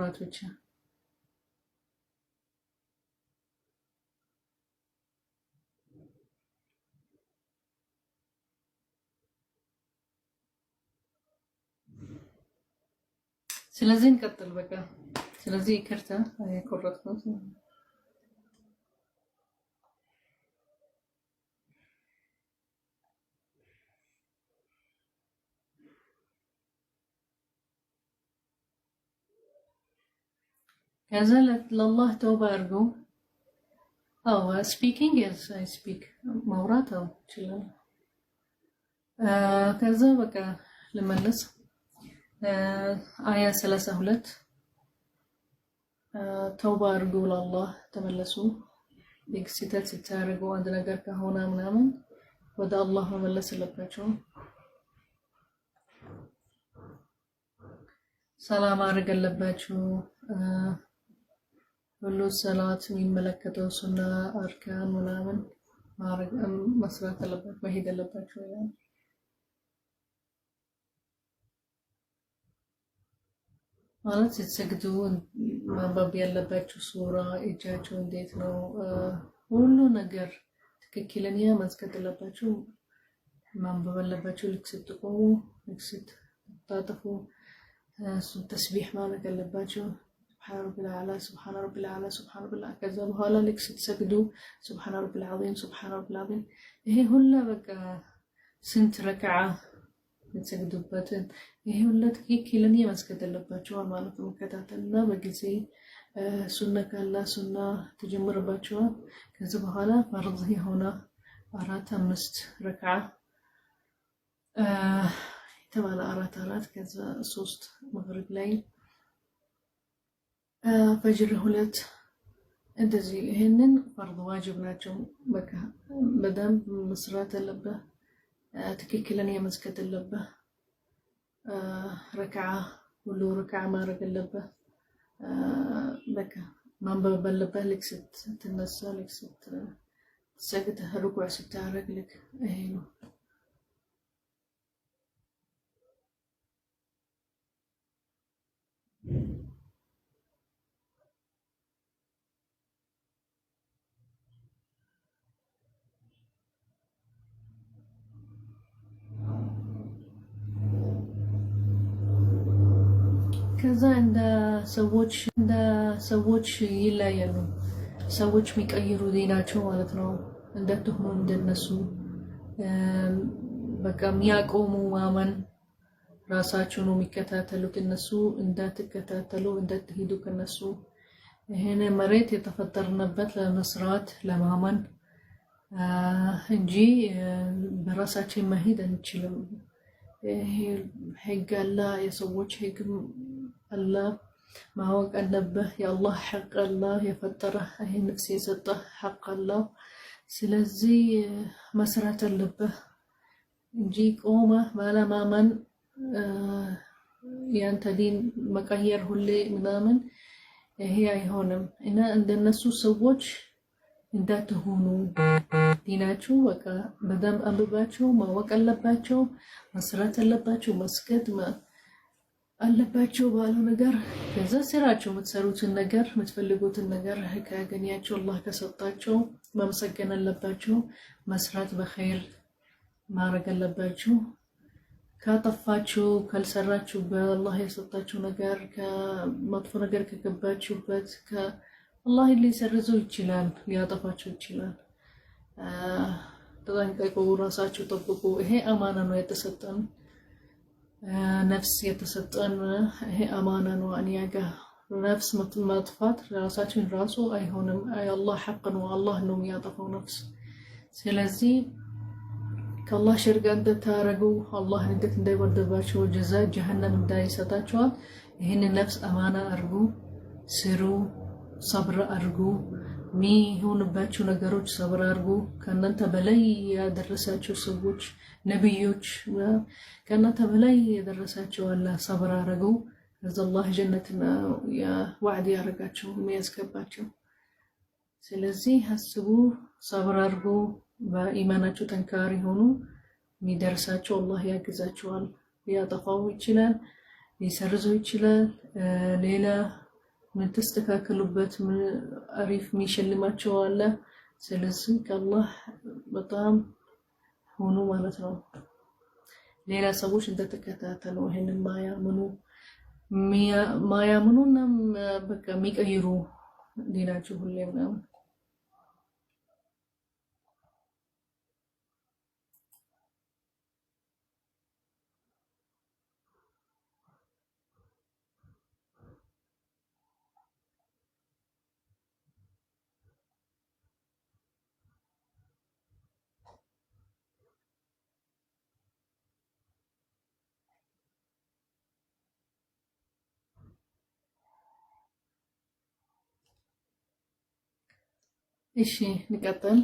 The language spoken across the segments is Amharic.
ማውራት ብቻ ስለዚህ እንቀጥል በቃ ስለዚህ ይቅርታ ያቆረጥኩት ከዛ ለአላህ ተውባ አድርጉ speaking yes I speak ማውራት ይችላል ከዛ በቃ ልመለስ آية 32 توبة أرجو لله تملسوا بكسيتات ستارجو عند نجار كهونا منامن ودا الله مملس لبناتهم سلام أرجع لبناتهم ولو صلاة من ملكته سنة أركان منامن ما أرجع مسرات لبنات وحيد لبناتهم يعني ማለት ሲሰግዱ ማንበብ ያለባችሁ ሱራ እጃችሁ እንዴት ነው ሁሉ ነገር ትክክለኛ መስገድ አለባችሁ ማንበብ አለባችሁ ልክ ስትቆሙ ልክ ስትታጠፉ ተስቢህ ማድረግ አለባችሁ سبحان رب الأعلى سبحان رب الأعلى سبحان رب الأعلى كذا በኋላ ልክ ስትሰግዱ سبحان رب العظيم سبحان رب العظيم ይሄ ሁሉ በቃ ስንት ረክዓ ተሰግዱበትን ይሄ ሁሉ ትክክለኛ መስገድ አለባችሁ ማለት ነው ከታተልና በጊዜ ሱና ካላ ሱና ተጀምረባችሁ ከዛ በኋላ ፈርድ የሆነ 4-5 ረክዓ ተባለ 4 ከዛ 3 መግሪብ ላይ ፈጅር 2 እንደዚህ ይሄንን ፈርድ ዋጅብ ናቸው በቃ በደንብ መስራት አለበት ትክክለኛ መስገድ አለበት ረክዓ ሁሉ ረክዓ ማድረግ አለበት በቃ ማንበብ አለበት ልክ ስትነሳ ልክ ስትሰግድ ሩኩዕ ስታደርግ ልክ ይሄ ነው ከዛ እንደ ሰዎች ይለያሉ ሰዎች የሚቀይሩ ዲናቸው ማለት ነው እንደተሆኑ እንደነሱ በቃ የሚያቆሙ ማመን ራሳቸው ነው የሚከታተሉት እነሱ እንዳትከታተሉ እንዳትሄዱ ከነሱ ይሄን መሬት የተፈጠርንበት ለመስራት ለማመን እንጂ በራሳችን መሄድ አንችልም ሕግ አለ የሰዎች ሕግ አለ ማወቅ አለበት የአላህ ሐቅ አለ የፈጠረህ ይሄ ነፍስ የሰጠህ ሐቅ አለ ስለዚህ መስራት አለበት እንጂ ቆመ ባለማመን ያንተ ዲን መቀየር ሁሌ ምናምን ይሄ አይሆንም እና እንደነሱ ሰዎች እንዳትሆኑ ዲናችሁ በቃ በደንብ አንብባችሁ ማወቅ አለባችሁ መስራት አለባችሁ መስገድ አለባችሁ ባለው ነገር ከዛ ስራችሁ የምትሰሩትን ነገር የምትፈልጉትን ነገር ካገኛችሁ አላህ ከሰጣችሁ ማመሰገን አለባችሁ መስራት በኸይር ማድረግ አለባችሁ ካጠፋችሁ ካልሰራችሁ በአላህ የሰጣችሁ ነገር ከመጥፎ ነገር ከገባችሁበት አላህ ሊሰርዘው ይችላል ሊያጠፋችሁ ይችላል ተጠንቀቁ ራሳችሁ ጠብቁ ይሄ አማና ነው የተሰጠን ነፍስ የተሰጠን ይሄ አማና ነው አንያጋ ነፍስ ማጥፋት ራሳችን ራሱ አይሆንም አላህ ሐቅ ነው አላህ ነው የሚያጠፋው ነፍስ ስለዚህ ከአላህ ሽርክ እንደታረጉ አላህ እንዴት እንዳይወደባችሁ ጀዛ ጀሃነም እንዳይሰጣችኋል ይሄን ነፍስ አማና አርጉ ስሩ ሰብር አርጉ ሚሆንባችሁ ነገሮች ሰብር አርጉ ከእናንተ በላይ ያደረሳችሁ ሰዎች ነብዮች ከእናንተ በላይ ያደረሳችሁ አላህ ሰብር አርጉ ከዛ አላህ ጀነትና ወዕድ ያረጋችሁ የሚያስገባችሁ ስለዚህ አስቡ ሰብር አርጉ በኢማናችሁ ጠንካራ ሆኑ የሚደርሳችሁ አላህ ያግዛችኋል ሊያጠፋው ይችላል ሊሰርዘው ይችላል ሌላ ምን ተስተካከሉበት ምን አሪፍ የሚሸልማቸው አለ። ስለዚህ ከአላህ በጣም ሆኖ ማለት ነው። ሌላ ሰዎች እንደተከታተሉ ይሄንን ማያምኑና በቃ የሚቀይሩ ዲናቸው ሁሌም ነው። እሺ ንቀጥል።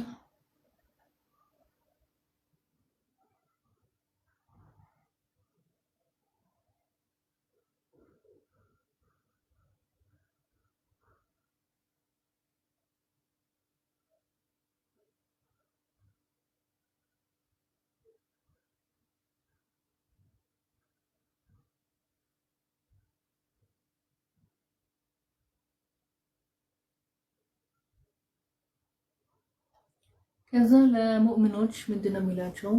ከዛ ለሙእሚኖች ምንድነው የሚላቸው?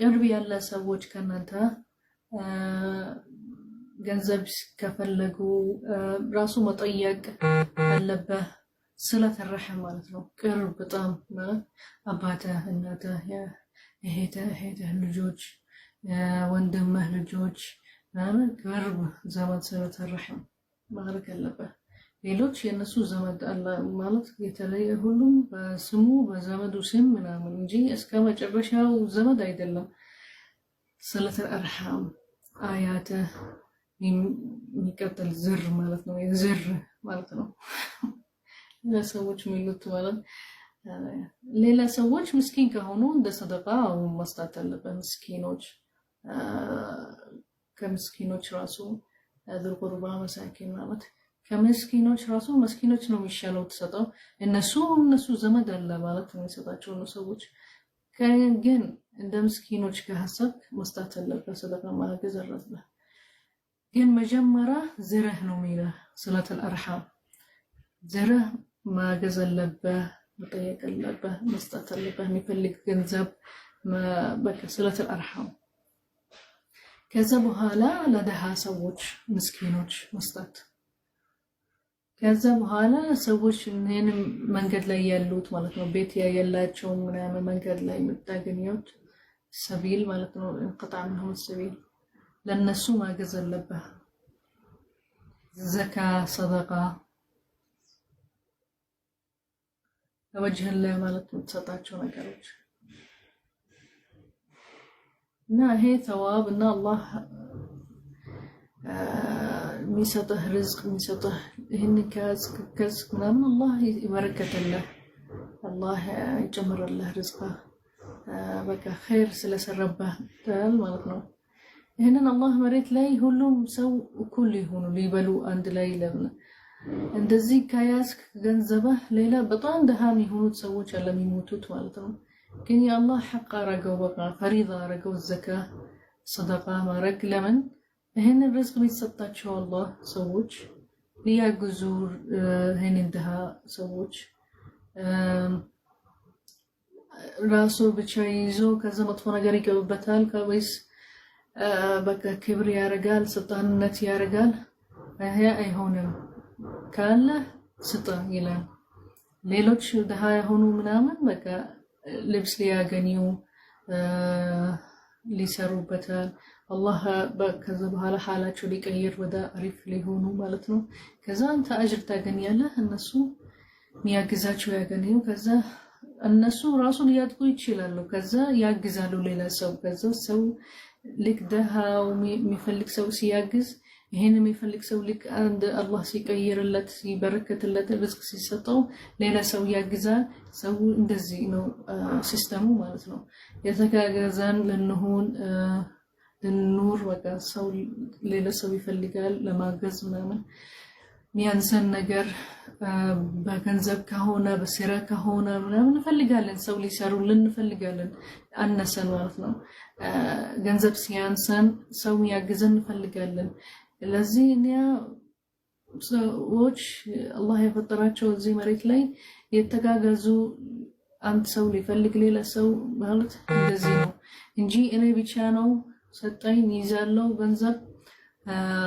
ቅርብ ያለ ሰዎች ከናንተ ገንዘብ ከፈለጉ ራሱ መጠየቅ አለበት። ስለተረሐ ማለት ነው። ቅርብ በጣም አባትህ፣ እናትህ፣ እህትህ ልጆች፣ ወንድምህ ልጆች ቅርብ ዘመድ ስለተረሐ ማድረግ አለበት። ሌሎች የነሱ ዘመድ አለ ማለት የተለየ ሁሉም በስሙ በዘመዱ ስም ምናምን እንጂ እስከ መጨረሻው ዘመድ አይደለም። ስለተረሐም አያትህ የሚቀጥል ዝር ማለት ነው። ዝር ማለት ነው ለሰዎች የሚሉት ማለት። ሌላ ሰዎች ምስኪን ከሆኑ እንደ ሰደቃ መስጠት አለበት። ምስኪኖች ከምስኪኖች ራሱ ذو መሳኪን ማለት ከምስኪኖች ራሱ መስኪኖች ነው የሚሻለው ተሰጠው። እነሱ ዘመድ አለ ማለት ነው የሚሰጣቸው ነው ሰዎች። ግን እንደ ምስኪኖች ከሐሰብ መስጠት አለበት። ሰደቃ ማገዝ አለበት። ግን መጀመሪያ ዝርህ ነው የሚለው ስለተል አርሐም ዝርህ ማገዝ አለበት፣ መጠየቅ አለበት፣ መስጠት አለበት። የሚፈልግ ገንዘብ በቃ ስለተል አርሐም። ከዛ በኋላ ለደሃ ሰዎች ምስኪኖች መስጠት። ከዛ በኋላ ሰዎች እነን መንገድ ላይ ያሉት ማለት ነው ቤት ያላቸው ምናምን መንገድ ላይ የምታገኙት ሰቢል ማለት ነው እንقطع منهم السبيل ለነሱ ማገዝ አለበት። ዘካ ሰደቃ ለወጅህ ላይ ማለት ነው ተሰጣቸው ነገሮች እና ይሄ ተዋብ እና አላህ የሚሰጥህ ርዝቅ የሚሰጥህ ይህን ከዝቅ ምናምን አላህ ይበረከትልህ፣ አላህ ይጨምርልህ ርዝቅህ በቃ ኸይር ስለሰረበህ ማለት ነው። ይህንን አላህ መሬት ላይ ሁሉም ሰው እኩል ይሆኑ ሊበሉ አንድ ላይ ለምን እንደዚህ ከያዝክ ገንዘብህ ሌላ በጣም ደሃ የሚሆኑት ሰዎች አለ የሚሞቱት ማለት ነው። ግን የአላህ ሐቅ አረገው በቃ ፈሪዳ አረገው ዘካ ሰደቃ ማረግ ለምን ይህንን ርዝቅ የሚሰጣቸው አላህ ሰዎች ሊያግዙ ይህንን ደሃ ሰዎች ራሱ ብቻ ይዞ ከዛ መጥፎ ነገር ይገቡበታል ወይስ በቃ ክብር ያረጋል ስልጣንነት ያረጋል? ይሄ አይሆንም። ካለ ስጥ ይላል። ሌሎች ደሃ የሆኑ ምናምን በቃ ልብስ ሊያገኙ ሊሰሩበታል አላህ ከዛ በኋላ ሐላቸው ሊቀይር ወደ አሪፍ ሊሆኑ ማለት ነው። ከዛ አንተ አጅር ታገኛለህ፣ እነሱ የሚያግዛቸው ያገኙ። ከዛ እነሱ ራሱን ሊያጥቁ ይችላሉ። ከዛ ያግዛሉ ሌላ ሰው። ከዛ ሰው ልክ ደሃው የሚፈልግ ሰው ሲያግዝ ይሄን የሚፈልግ ሰው ልክ አንድ አላህ ሲቀይርለት ሲበረከትለት ርዝቅ ሲሰጠው ሌላ ሰው ያግዛል። ሰው እንደዚህ ነው ሲስተሙ ማለት ነው። የተጋገዘን ልንሆን ልንኖር በቃ ሰው ሌላ ሰው ይፈልጋል ለማገዝ ምናምን ሚያንሰን ነገር በገንዘብ ከሆነ በስራ ከሆነ ምናምን እንፈልጋለን። ሰው ሊሰሩልን እንፈልጋለን። አነሰን ማለት ነው። ገንዘብ ሲያንሰን ሰው ያግዘን እንፈልጋለን። ለዚህ እኛ ሰዎች አላህ የፈጠራቸው እዚህ መሬት ላይ የተጋገዙ አንድ ሰው ሊፈልግ ሌላ ሰው ማለት እንደዚህ ነው እንጂ እኔ ብቻ ነው ሰጠኝ ይዛለው ገንዘብ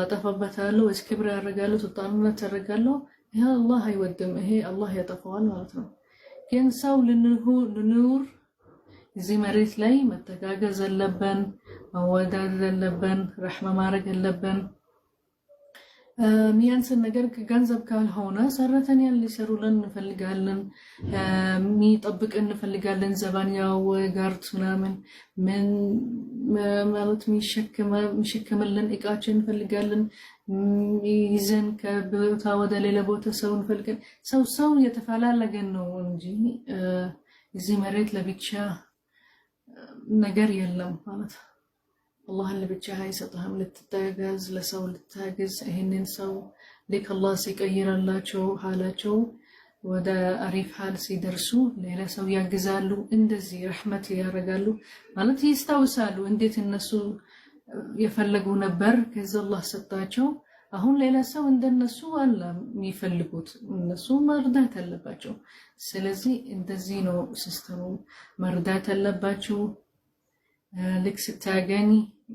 አጠፋበታለሁ ወይስ ክብር ያደርጋለሁ ተጣጣምነት ያደርጋለሁ ይሄ አላህ አይወድም ይሄ አላህ ያጠፋዋል ማለት ነው ግን ሰው ልኑር እዚህ መሬት ላይ መተጋገዝ አለብን መወዳደር አለብን ረህማ ማድረግ አለብን ሚያንስን ነገር ገንዘብ ካልሆነ ሰራተኛ ሊሰሩልን እንፈልጋለን ሚጠብቅ እንፈልጋለን ዘባኛው ጋርት ምናምን ምን ማለት ሚሸከምልን እቃችን እንፈልጋለን ይዘን ከቦታ ወደ ሌላ ቦታ ሰው እንፈልጋለን ሰው የተፈላለገን ነው እንጂ እዚህ መሬት ለብቻ ነገር የለም ማለት الله اللي بتشاهي يسطهم للتتاجز لسو للتاجز هنن سو لك الله سيكير الله شو حالاتشو ودا أريف حال سيدرسو ليلا سو يجزالو اندزي رحمتي يا رجالو مالتي يستوسالو انديت النسو يفلقوا نبر كز الله ستاچو አሁን ሌላ ሰው እንደነሱ አለ የሚፈልጉት እነሱ መርዳት አለባቸው ስለዚህ እንደዚህ ነው ሲስተሙ መርዳት አለባቸው ልክ ስታገኝ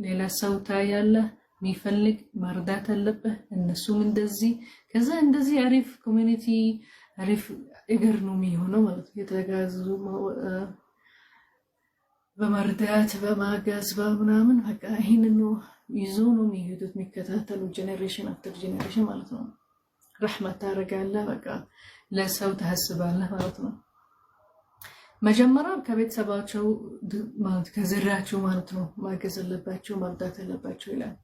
ሌላ ሰው ታያለ የሚፈልግ መርዳት አለበት እነሱም እንደዚህ ከዛ እንደዚህ አሪፍ ኮሚኒቲ አሪፍ እግር ነው የሚሆነው ማለት የተጋዙ በመርዳት በማገዝ በምናምን በቃ ይሄንን ነው ይዞ ነው የሚሄዱት የሚከታተሉ ጄኔሬሽን አፍተር ጄኔሬሽን ማለት ነው ረህመት ታረጋለ በቃ ለሰው ተሐስባለህ ማለት ነው መጀመሪያ ከቤተሰባቸው ማለት ከዘራቸው ማለት ነው ማገዝ አለባቸው መርዳት አለባቸው ይላል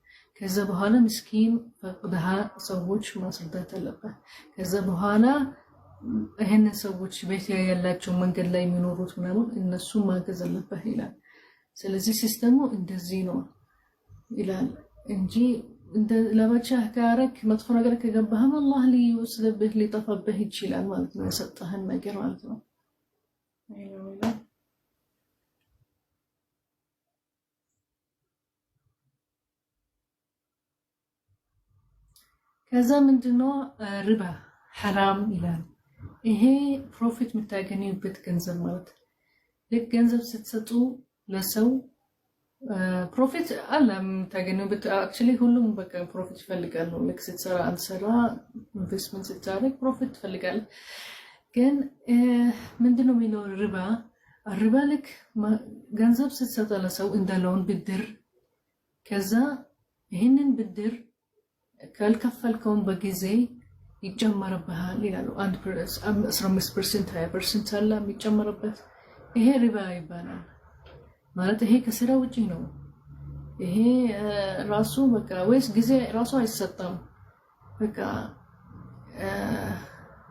ከዛ በኋላ ምስኪን ፈቅደሃ ሰዎች ማስረዳት አለበት ከዛ በኋላ ይሄን ሰዎች ቤት ያላቸው መንገድ ላይ የሚኖሩት ምናምን እነሱ ማገዝ አለበት ይላል ስለዚህ ሲስተሙ እንደዚህ ነው ይላል እንጂ እንደ ለባቻ ካረክ መጥፎ ነገር ከገባህም አላህ ሊወስድብህ ሊጠፋብህ ይችላል ማለት ነው የሰጠህን ነገር ማለት ነው ከዛ ምንድነው ሪባ حرام ይላል ይሄ ፕሮፊት የምታገኙበት ገንዘብ ማለት ልክ ገንዘብ ስትሰጡ ለሰው ፕሮፊት አለም ታገኙበት actually ሁሉም በቃ ፕሮፊት ይፈልጋሉ ልክ ስትሰራ አንሰራ ኢንቨስትመንት ስታደርግ ፕሮፊት ይፈልጋል ግን ምንድነው የሚለው ሪባ ልክ ገንዘብ ስትሰጥ ለሰው እንደለውን ብድር ከዛ ይሄንን ብድር ካልከፈልከውን በጊዜ ይጨመርብሃል ይላሉ 15% 20% አለ የሚጨመርበት ይሄ ሪባ ይባላል ማለት ይሄ ከስራ ውጪ ነው ይሄ ራሱ በቃ ወይስ ጊዜ ራሱ አይሰጣም በቃ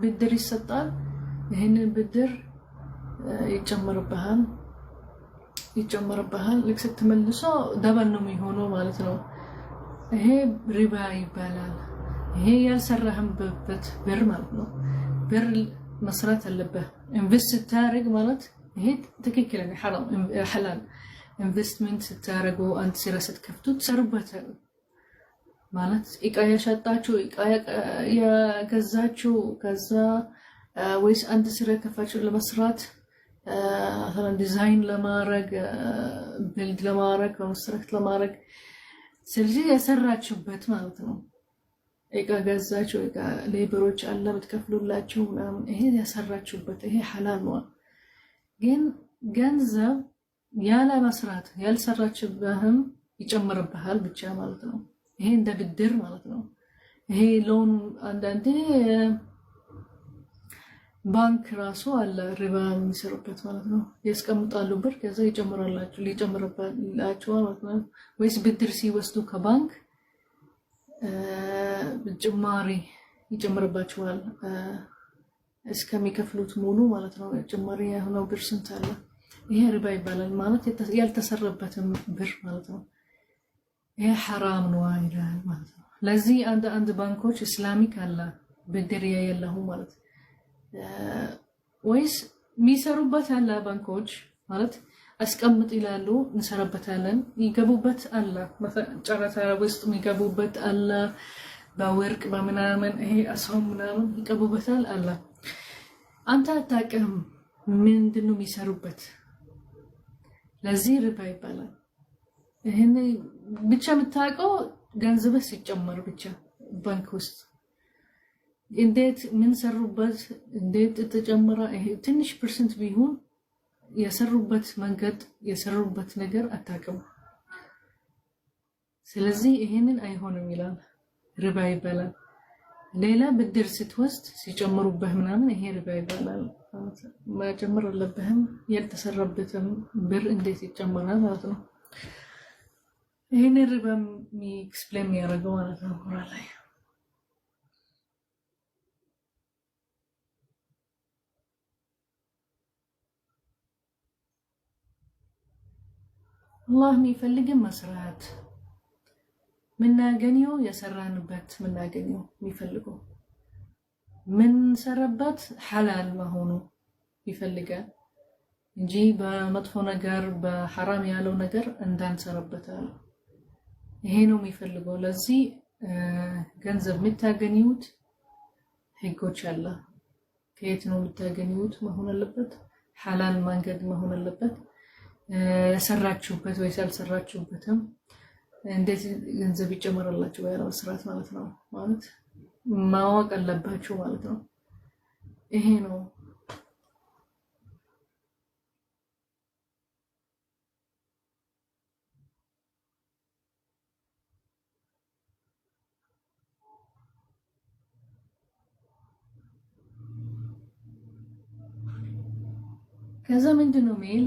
ብድር ይሰጣል ይሄንን ብድር ይጨመርብሃል ልክ ስትመልሶ ደበል ነው የሚሆነው ማለት ነው ይሄ ሪባ ይባላል ይሄ ያልሰራህበት ብር ማለት ነው ብር መስራት አለበት ኢንቨስት ታረግ ማለት ይሄ ትክክለኛ ሐላል ኢንቨስትመንት ታረጉ አንተ ስራ ስትከፍቱ ተሰርበት ማለት ኢቃያ ሸጣችሁ ኢቃያ ያገዛችሁ ከዛ ወይስ አንተ ስራ ከፋችሁ ለመስራት ዲዛይን ለማድረግ ቢልድ ለማድረግ ኮንስትራክት ለማድረግ ስለዚህ ያሰራችሁበት ማለት ነው ኢቃ ገዛችሁ ኢቃ ሌበሮች አለ በትከፍሉላችሁ ምናምን ይሄ ያሰራችሁበት ይሄ ሐላል ነው ግን ገንዘብ ያለ መስራት ያልሰራችበህም ይጨመርብሃል ብቻ ማለት ነው ይሄ እንደ ብድር ማለት ነው ይሄ ሎን አንዳንዴ ባንክ ራሱ አለ ሪባ የሚሰሩበት ማለት ነው ያስቀምጣሉ ብር ከዛ ሊጨምርባላችሁ ማለት ነው ወይስ ብድር ሲወስዱ ከባንክ ጭማሪ ይጨምርባችኋል እስከሚከፍሉት ሙሉ ማለት ነው ጭማሪ ያለው ብር ስንት አለ ይሄ ሪባ ይባላል ማለት ያልተሰረበትም ብር ማለት ነው ይሄ حرام ነው አይደል ማለት ነው ለዚህ አንድ ባንኮች እስላሚክ አለ ብድር ያየለው ማለት ወይስ ሚሰሩበት አለ ባንኮች ማለት አስቀምጥ ይላሉ እንሰራበታለን ይገቡበት አለ ጨረታ ውስጥ የሚገቡበት አለ በወርቅ በምናምን ይሄ አሳው ምናምን ይቀቡበታል አለ አንተ አታውቅም ምንድነው የሚሰሩበት ለዚህ ሪባ ይባላል ይሄን ብቻ የምታውቀው ገንዘብህ ሲጨመር ብቻ ባንክ ውስጥ እንዴት ምን ሰሩበት እንዴት ተጨመረ ይሄ ትንሽ ፐርሰንት ቢሆን የሰሩበት መንገድ የሰሩበት ነገር አታውቅም ስለዚህ ይሄንን አይሆንም ይላል ሪባ ይባላል ሌላ ብድር ስትወስድ ሲጨምሩበት ምናምን ይሄ ሪባ ይባላል ማጨመር አለብህም ያልተሰራበትም ብር እንዴት ይጨመራል ማለት ነው ይሄንን ሪባ ኤክስፕሌን ያደርገው ማለት ነው ቁርአን ላይ الله የሚፈልግ መስራት ምናገኘው የሰራንበት ምናገኘው የሚፈልገው ምን ሰራበት ሐላል መሆኑ ይፈልጋል እንጂ በመጥፎ ነገር በሐራም ያለው ነገር እንዳንሰራበታል ይሄ ነው የሚፈልገው ለዚህ ገንዘብ የምታገኙት ህጎች አለ ከየት ነው የምታገኙት መሆን አለበት ሐላል መንገድ መሆን አለበት ሰራችሁበት ወይ ሳልሰራችሁበትም እንዴት ገንዘብ ይጨመራላችሁ ያለው ስርዓት ማለት ነው ማለት ማወቅ አለባችሁ ማለት ነው ይሄ ነው ከዛ ምንድነው ሚል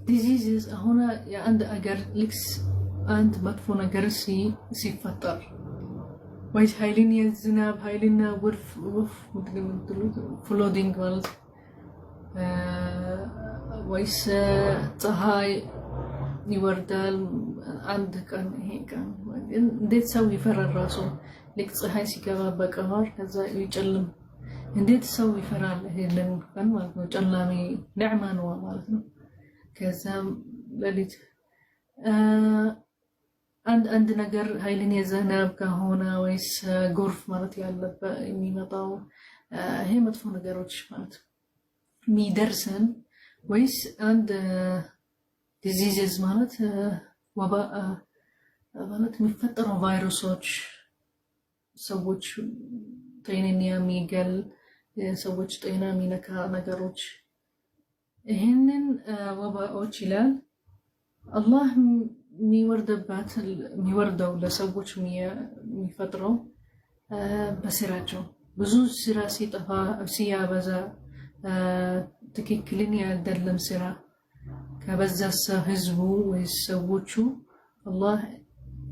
diseases هنا عند أجر لكس عند مدفونة جرسي سيفتر ويش هايلين الزناب هايلين وف فلودينج والد ويش تهاي يوردال عندك أن هيك ديت سوي فرر راسه لك تهاي سكوا بكهار كذا يجلم ديت سوي فرر هيلن كان ما جلامي نعمة ومالتنا كذا لليت عند ነገር ኃይልን የዘናብ ከሆነ ወይስ ጎርፍ ማለት ያለበት የሚመጣው ይሄ መጥፎ ነገሮች ማለት የሚደርሰን ወይስ አንድ ዲዚዝስ ማለት ወባ ማለት የሚፈጠሩ ቫይረሶች ሰዎች ጤናን የሚገል ሰዎች ጤና የሚነካ ነገሮች ይሄንን ወባዎች ይላል አላህ የሚወርደው ለሰዎች የሚፈጥረው በስራቸው ብዙ ስራ ሲጠፋ ሲያበዛ ትክክልን ያደለም ስራ ከበዛሰ ህዝቡ ወይ ሰዎቹ አላህ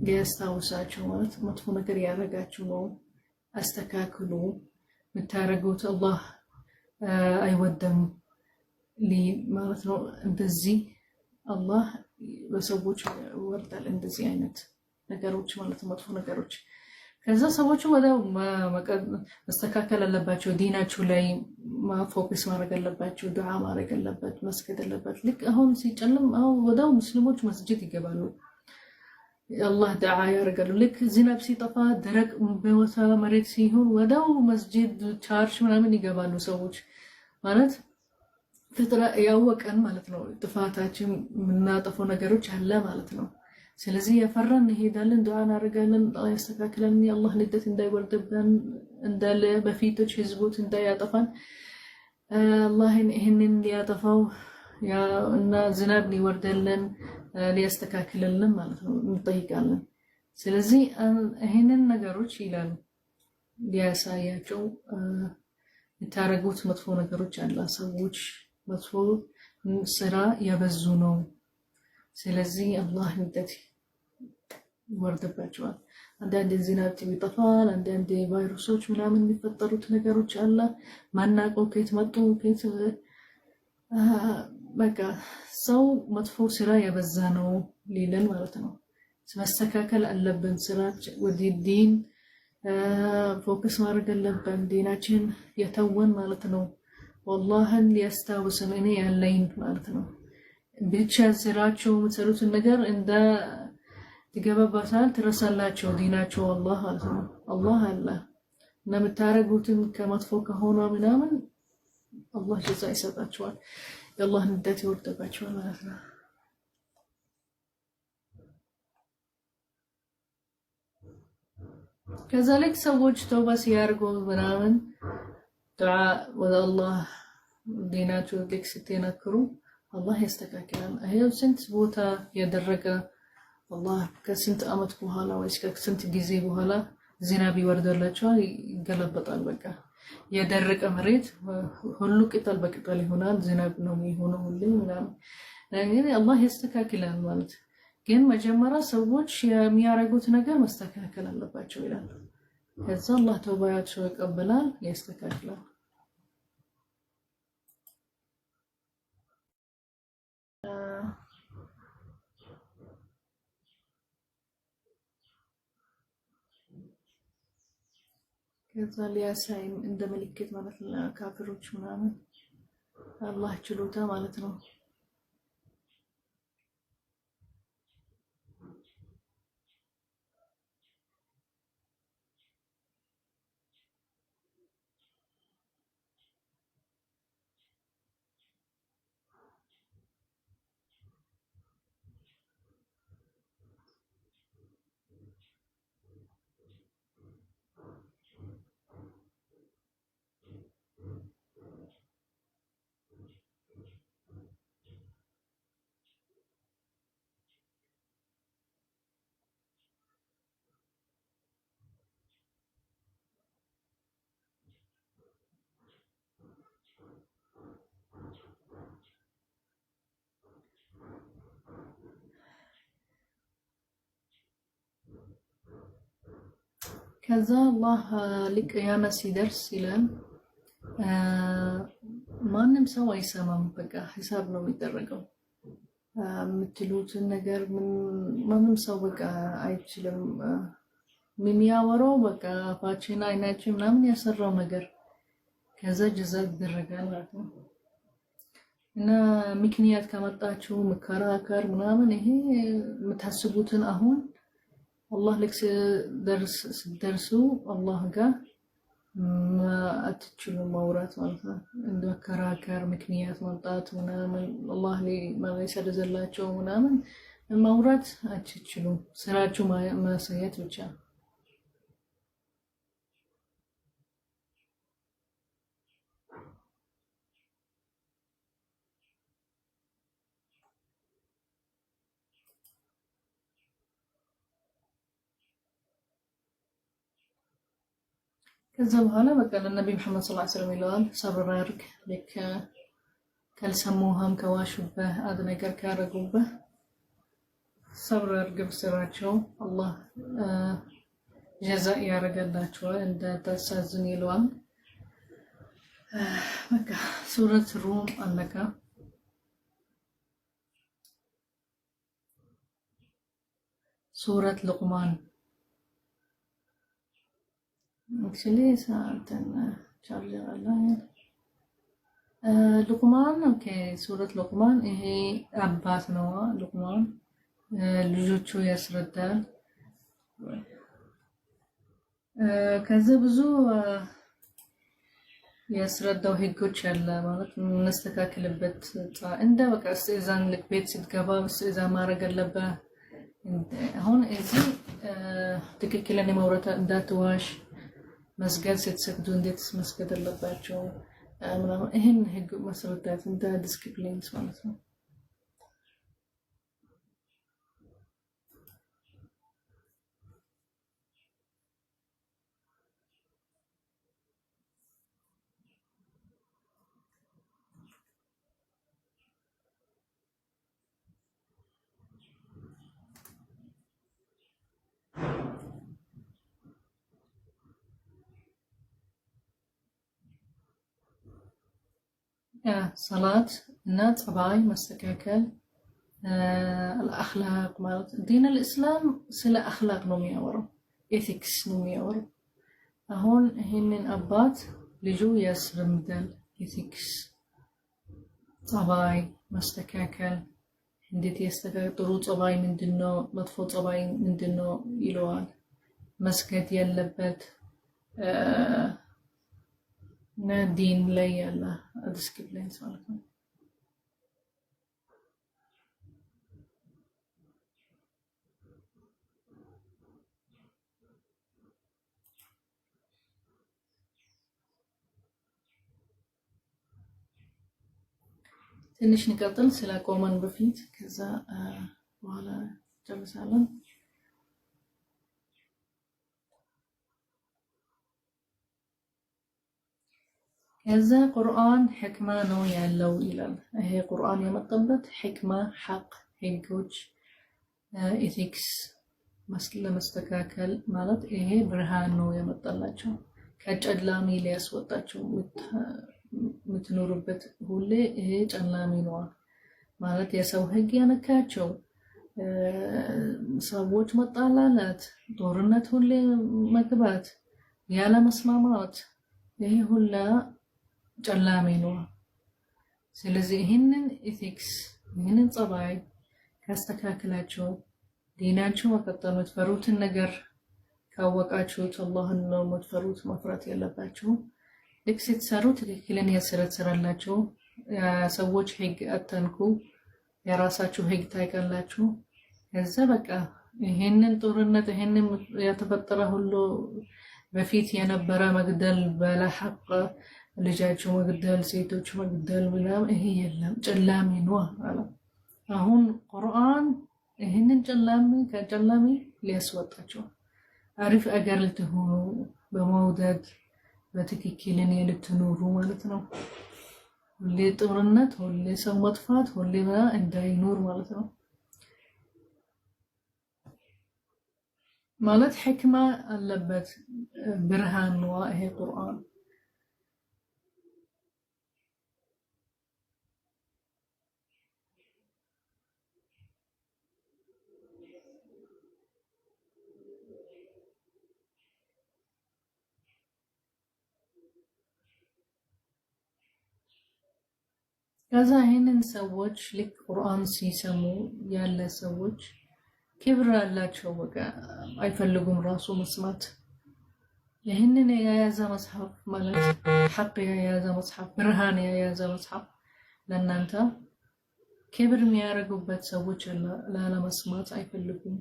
ያስታውሳቸው ማለት መጥፎ ነገር ያረጋችሁ ነው አስተካክሉ ምታረጉት አላህ አይወደም ማለት ነው እንደዚህ አላህ በሰዎች ወርዳል እንደዚህ አይነት ነገሮች ማለት መጥፎ ነገሮች ከዛ ሰዎች ወዳው መስተካከል አለባቸው ዲናቸው ላይ ፎከስ ማድረግ አለባቸው ዱዓ ማድረግ አለበት መስገድ አለበት ልክ አሁን ሲጨልም ወዳው ሙስሊሞች መስጂድ ይገባሉ አላህ ዱዓ ያደርጋሉ ልክ ዝናብ ሲጠፋ ደረቅ ቦታ መሬት ሲሆን ወዳው መስጂድ ቻርች ምናምን ይገባሉ ሰዎች ማለት ፍጥራ ያወቀን ማለት ነው ጥፋታችን ምናጠፈው ነገሮች አለ ማለት ነው ስለዚህ ያፈራን እንሄዳለን ዱዓ እናደርጋለን ያስተካክለን የአላህ ልደት እንዳይወርድብን እንዳለ በፊቶች ህዝቦች እንዳያጠፋን አላህን ይሄንን ሊያጠፋው እና ዝናብ ሊወርደልን ሊያስተካክልልን ማለት ነው እንጠይቃለን ስለዚህ ይሄንን ነገሮች ይላል ሊያሳያቸው የታረጉት መጥፎ ነገሮች አለ ሰዎች መጥፎ ስራ ያበዙ ነው ስለዚህ አላህ ልደት ወርደባቸዋል አንዳንድ ዝናብ ይጠፋል አንዳንድ ቫይረሶች ምናምን የሚፈጠሩት ነገሮች አለ ማናቀው ከየት መጡ ከየት በቃ ሰው መጥፎ ስራ ያበዛ ነው ሊለን ማለት ነው መስተካከል አለብን ስራችን ወደ ዲን ፎከስ ማድረግ አለብን ዲናችን የተወን ማለት ነው والله ሊያስታውሰን እኔ ያለኝ ማለት ነው ብቻ ስራቸው የምትሰሩት ነገር እንደ ይገባባታል ትረሳላችሁ ዲናችሁ አላህ አልተው አላህ አለ እንደምታረጉትን ከመጥፎ ከሆነ ምናምን አላህ ጀዛ ይሰጣችኋል የአላህ ንደት ይወርድባችኋል ማለት ነው كذلك سووش توبة سيارقو بنامن دعاء وذا الله ديناتو ديك ستينا كرو الله يستكاكلان هيو سنت بوتا يدرقا الله كسنت أمت بوهالا ويسكا كسنت جيزي بوهالا زينا بيورد الله شو يقلب بطال بكا يدرقا مريت هلو كتال بكتالي هنا زينا بنومي هنا هلي منام لكن الله يستكاكلان مالت ግን መጀመሪያ ሰዎች የሚያረጉት ነገር መስተካከል አለባቸው ይላል ከዛ አላህ ተውባያቸው ይቀበላል ያስተካክላል ከዛ ሊያሳይም እንደ ምልክት ማለት ነው ካፍሮች ምናምን አላህ ችሎታ ማለት ነው ከዛ አላህ ለቅያማ ሲደርስ ይላል ማንም ሰው አይሰማም በቃ ሂሳብ ነው የሚደረገው የምትሉትን ነገር ማንም ሰው በቃ አይችልም ምን ያወራው በቃ አፋችን አይናችን ምናምን ያሰራው ነገር ከዛ ጀዛ ይደረጋል ማለት ነው እና ምክንያት ከመጣችሁ መከራከር ምናምን ይሄ የምታስቡትን አሁን الله لك درسو الله قال ما أتشلو مورات مالها عندما كراكر مكنيات منطات ونامن الله لي ما يسعد زلاتشو ونامن المورات أتشلو سراتشو ما سيات وجه ከዛ በኋላ በቃ ለነብዩ መሐመድ ሰለላሁ ዐለይሂ ወሰለም ይላል ሰብር አድርግ ለከ ካልሰሙህም ከዋሹብህ አድ ነገር ካረጉብህ ሰብር አድርግ በስራቸው አላህ ጀዛ ያረጋላቸዋል እንዳታሳዝን ይለዋል በቃ ሱረት ሩም አለቀ ሱረት ሉቅማን actually ساعتنا charger الله لقمان اوكي سورة لقمان ይሄ አባት ነው لقمان ልጆቹ ያስረዳል ከዛ ብዙ ያስረዳው ህጎች አለ ማለት ምንስተካከልበት እንደ በቃ እዛን ልክ ቤት ስትገባ እዛ ማረግ አለበት አሁን እዚህ ትክክለኛ ማውራት እንዳትዋሽ መስገድ ስትሰግዱ እንዴት መስገድ አለባቸው ምናምን ይሄን ህግ መሰረታት እንደ ዲስፕሊንስ ማለት ነው صلاة الناس طبعاً مستكاكل الأخلاق مالت دين الإسلام سلا أخلاق نميورو ethics نميورو هون هن أبات لجو يسر مدل ethics طبعاً مستكاكل እንዴት ያስተካክል፣ ጥሩ ጸባይ ምንድነው፣ መጥፎ ጸባይ ምንድነው ይለዋል። መስገድ ያለበት ዲን ላይ ያለ ዲስፕሊን ማለት ነው። ትንሽ ንቀጥል ስለቆመን በፊት ከዛ በኋላ ጨርሳለን። ከዛ ቁርአን ሕክማ ነው ያለው ይላል። ይሄ ቁርአን የመጣበት ሕክማ ሐቅ ህጎች ኢቲክስ ለመስተካከል ማለት ይሄ ብርሃን ነው የመጣላቸው ከጨላሚ ሊያስወጣቸው የምትኖሩበት ሁሌ ይሄ ጨላሚ ነው ማለት የሰው ህግ ያነካቸው ሰዎች መጣላላት፣ ጦርነት ሁሌ መግባት፣ ያለ መስማማት ይሄ ሁላ ጨላሚ ነው። ስለዚህ ይህንን ኢቲክስ ይህንን ጸባይ ካስተካከላቸው ዲናችሁ መቀጠል የምትፈሩትን ነገር ካወቃችሁት አላህን ነው የምትፈሩት፣ መፍራት ያለባችሁ። ልክ ስትሰሩ ትክክለኛ ስራ ትሰራላችሁ። ሰዎች ህግ አተንኩ፣ የራሳችሁ ህግ ታይቃላችሁ። ከዛ በቃ ይሄንን ጦርነት ይሄንን የተፈጠረ ሁሉ በፊት የነበረ መግደል በለሐቅ ልጃችሁ መግደል ሴቶች መግደል ምናምን ይሄ የለም፣ ጨላሚ ነው አለ። አሁን ቁርአን ይሄንን ጨላሚ ከጨላሚ ሊያስወጣቸው አሪፍ አገር ልትሆኑ በመውደድ በትክክልን ልትኖሩ ማለት ነው። ሁሌ ጦርነት፣ ሁሌ ሰው መጥፋት፣ ሁሌ እንዳይኖር ማለት ነው። ማለት ሕክማ አለበት፣ ብርሃን ነው ይሄ ቁርአን። ከዛ ይሄንን ሰዎች ልክ ቁርአን ሲሰሙ ያለ ሰዎች ክብር አላቸው፣ በቃ አይፈልጉም ራሱ መስማት። ይሄንን የያዘ መጽሐፍ ማለት ሐቅ የያዘ መጽሐፍ፣ ብርሃን የያዘ መጽሐፍ ለእናንተ ክብር የሚያደርጉበት ሰዎች ላለመስማት አይፈልጉም፣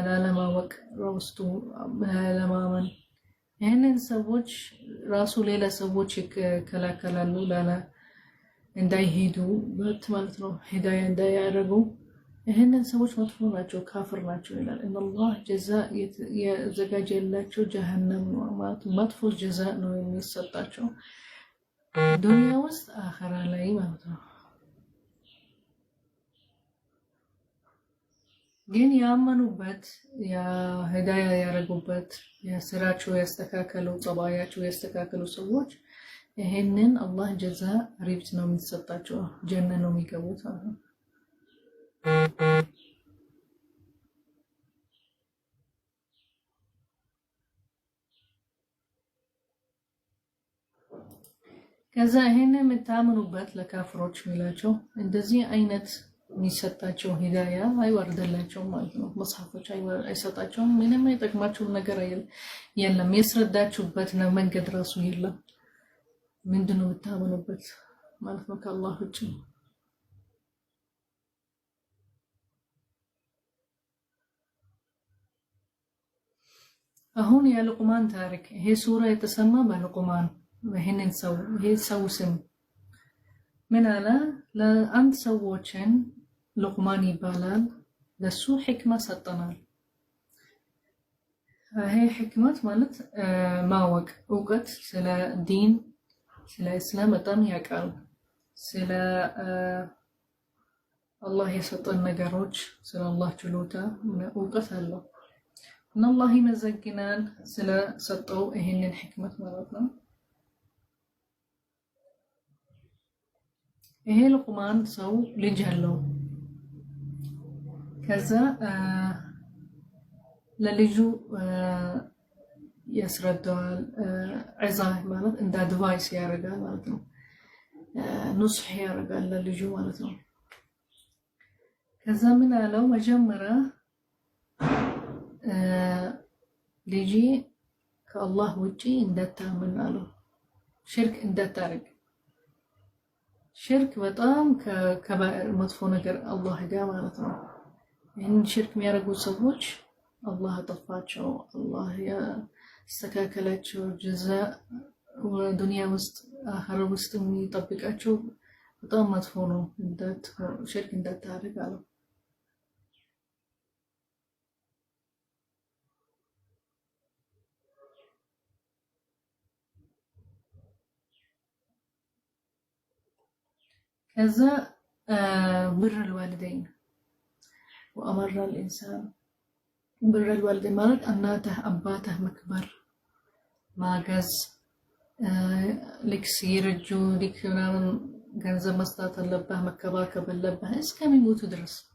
ላለማወቅ ራውስቱ ለማመን። ይሄንን ሰዎች ራሱ ሌላ ሰዎች ይከላከላሉ ላላ እንዳይሄዱ ማለት ነው፣ ሂዳያ እንዳያደርጉ። ይህንን ሰዎች መጥፎ ናቸው፣ ካፍር ናቸው ይላል። አላህ ጀዛ የዘጋጀላቸው ጀሃነም ነው ማለት መጥፎ ጀዛ ነው የሚሰጣቸው ዱንያ ውስጥ አኺራ ላይ ማለት ነው። ግን ያመኑበት ሂዳያ ያደረጉበት የስራቸው ያስተካከሉ ጸባያቸው ያስተካከሉ ሰዎች ይሄንን አላህ ጀዛ ሪብት ነው የሚሰጣቸው፣ ጀነት ነው የሚገቡት። ከዛ ይሄንን የምታምኑበት ለካፍሮች የሚላቸው እንደዚህ አይነት የሚሰጣቸው ሂዳያ አይወርድላቸውም ማለት ነው። መጽሐፎች አይሰጣቸውም፣ ምንም አይጠቅማቸውም ነገር የለም። የስረዳችሁበት ነው መንገድ ራሱ የለም። ምንድነው የምታምኑበት ማለት ነው ከአላህ ውጭ? አሁን የሉቅማን ታሪክ ይሄ ሱራ የተሰማ በሉቅማን ይሄንን ሰው ይሄ ሰው ስም ምን አለ? ለአንድ ሰዎችን ሉቅማን ይባላል፣ ለሱ ሕክማ ሰጠናል። ይሄ ሕክመት ማለት ማወቅ እውቀት ስለ ዲን ስለ እስላም በጣም ያውቃል። ስለ አላህ የሰጠን ነገሮች ስለ አላህ ችሎታ እውቀት አለው እና አላህ ይመዘግናል ስለ ሰጠው ይሄንን ሕክመት ማለት ነው። ይሄ ሉቅማን ሰው ልጅ አለው። ከዛ ለልጁ ያስረዳዋል። ዒዛ ማለት እንደ አድቫይስ ያደርጋል ማለት ነው። ኑስሕ ያደርጋል ለልጁ ማለት ነው። ከዛ ምን አለው መጀመሪያ ልጄ ከአላህ ውጪ እንዳታምን አለው። ሽርክ እንዳታረግ። ሽርክ በጣም ከባኢር መጥፎ ነገር አላህ ጋር ማለት ነው። ይህን ሽርክ የሚያደርጉ ሰዎች አላህ አጠፋቸው፣ አላህ ያስተካከላቸው፣ ጀዛ ዱንያ ውስጥ አኸራ ውስጥ የሚጠብቃቸው በጣም መጥፎ ነው። ሽርክ እንዳታረግ አለው። كذا بر الوالدين وأمر الإنسان بر الوالدين مالت أناته أباته مكبر ما جز لك سيرجو لك نعم جنزة مستات اللبه مكباك باللبه إسكام يموت درس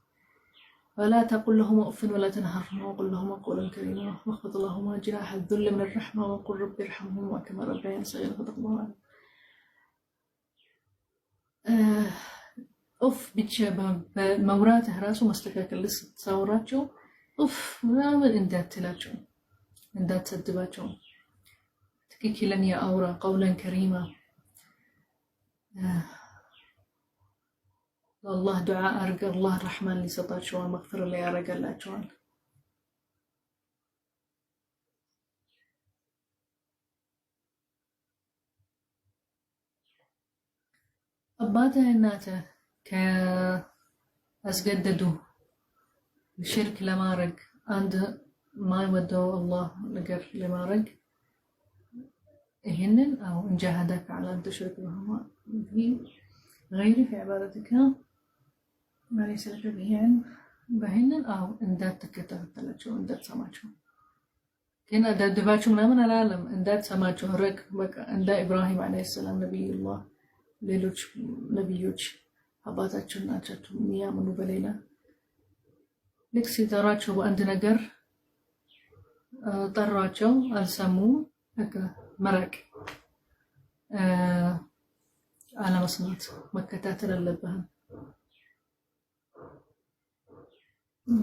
ولا تقل لهما أف ولا تنهرهما وقل لهما قولا كريما واخفض لهما جناح الذل من الرحمة وقل رب ارحمهما كما ربياني صغيرا صدق الله عنه. ኡፍ ብቻ በመውራትህ ራሱ ማስተካከል ስትሳውራቸው ኡፍ ምናምን እንዳትላቸው እንዳትሰድባቸው ትክክለኛ አውራ ቀውለን ከሪማ ለአላህ ዱዓ አርገ አላህ ረሕማን ሊሰጣቸዋል መግፊራ ላይ ያረጋላቸዋል። አባትህ እናትህ ከአስገደዱ ሽርክ ለማድረግ አንድ ማይወደው አላህ ነገር ለማድረግ ይህንን አው እንጃሃዳከ ዐላ አን ቱሽሪከ ቢሂ ገይሪ ፊ ዒባደቲከ ማ ለይሰ ለከ ቢሂ ዒልም በይህንን አው እንዳትከታተላቸው እንዳትሰማቸው ግን አደድባቸው ምናምን አላለም። እንዳትሰማቸው ረቅ በቃ እንደ ኢብራሂም ዓለይሂ ሰላም ነቢዩላህ ሌሎች ነቢዮች አባታቸው እናታቸው የሚያምኑ በሌላ ልክ ሲጠራቸው በአንድ ነገር ጠሯቸው አልሰሙም። በቃ መራቅ አለመስማት መከታተል አለብህ።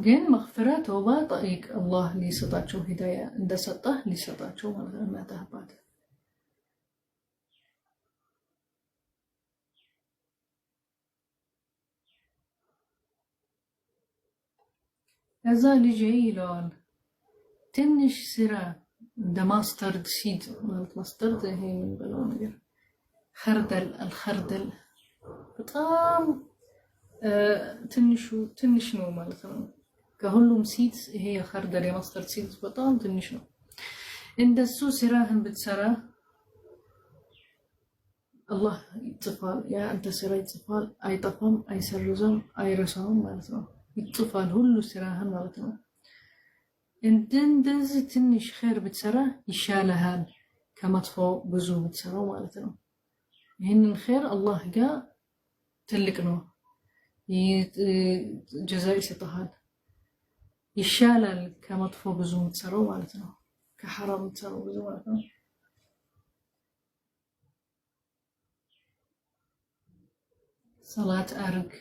ግን መግፊራ ተውባ ጠይቅ አላህ ሊሰጣቸው ሂዳያ እንደሰጠህ ሊሰጣቸው ማለት ነው። እናትህ አባትህ ከዛ ልጄ ይለዋል ትንሽ ስራ እንደ ማስተርድ ሲድ ማለት ማስተርድ ይሄ የምንበላው ነገር خردل الخردل በጣም ትንሽ ነው ማለት ነው። ከሁሉም ሲድ ይሄ የخردل የማስተርድ ሲድ በጣም ትንሽ ነው። እንደሱ ስራህን ብትሰራ አላህ ይጽፋል። ያ አንተ ስራ ይጽፋል፣ አይጠፋም፣ አይሰርዘም፣ አይረሳውም ማለት ነው። ይጽፋል ሁሉ ስራህን ማለት ነው። እንደዚህ ትንሽ ኸይር ብትሰራ ይሻልሃል ከመጥፎ ብዙ ብትሰራው ማለት ነው። ይህንን ኸይር አላህ ጋር ትልቅ ነው፣ ጀዛ ይሰጥሃል። ይሻላል ከመጥፎ ብዙ ብትሰራው ማለት ነው። ከሐራም ብትሰራው ብዙ ማለት ነው። ሰላት አርግ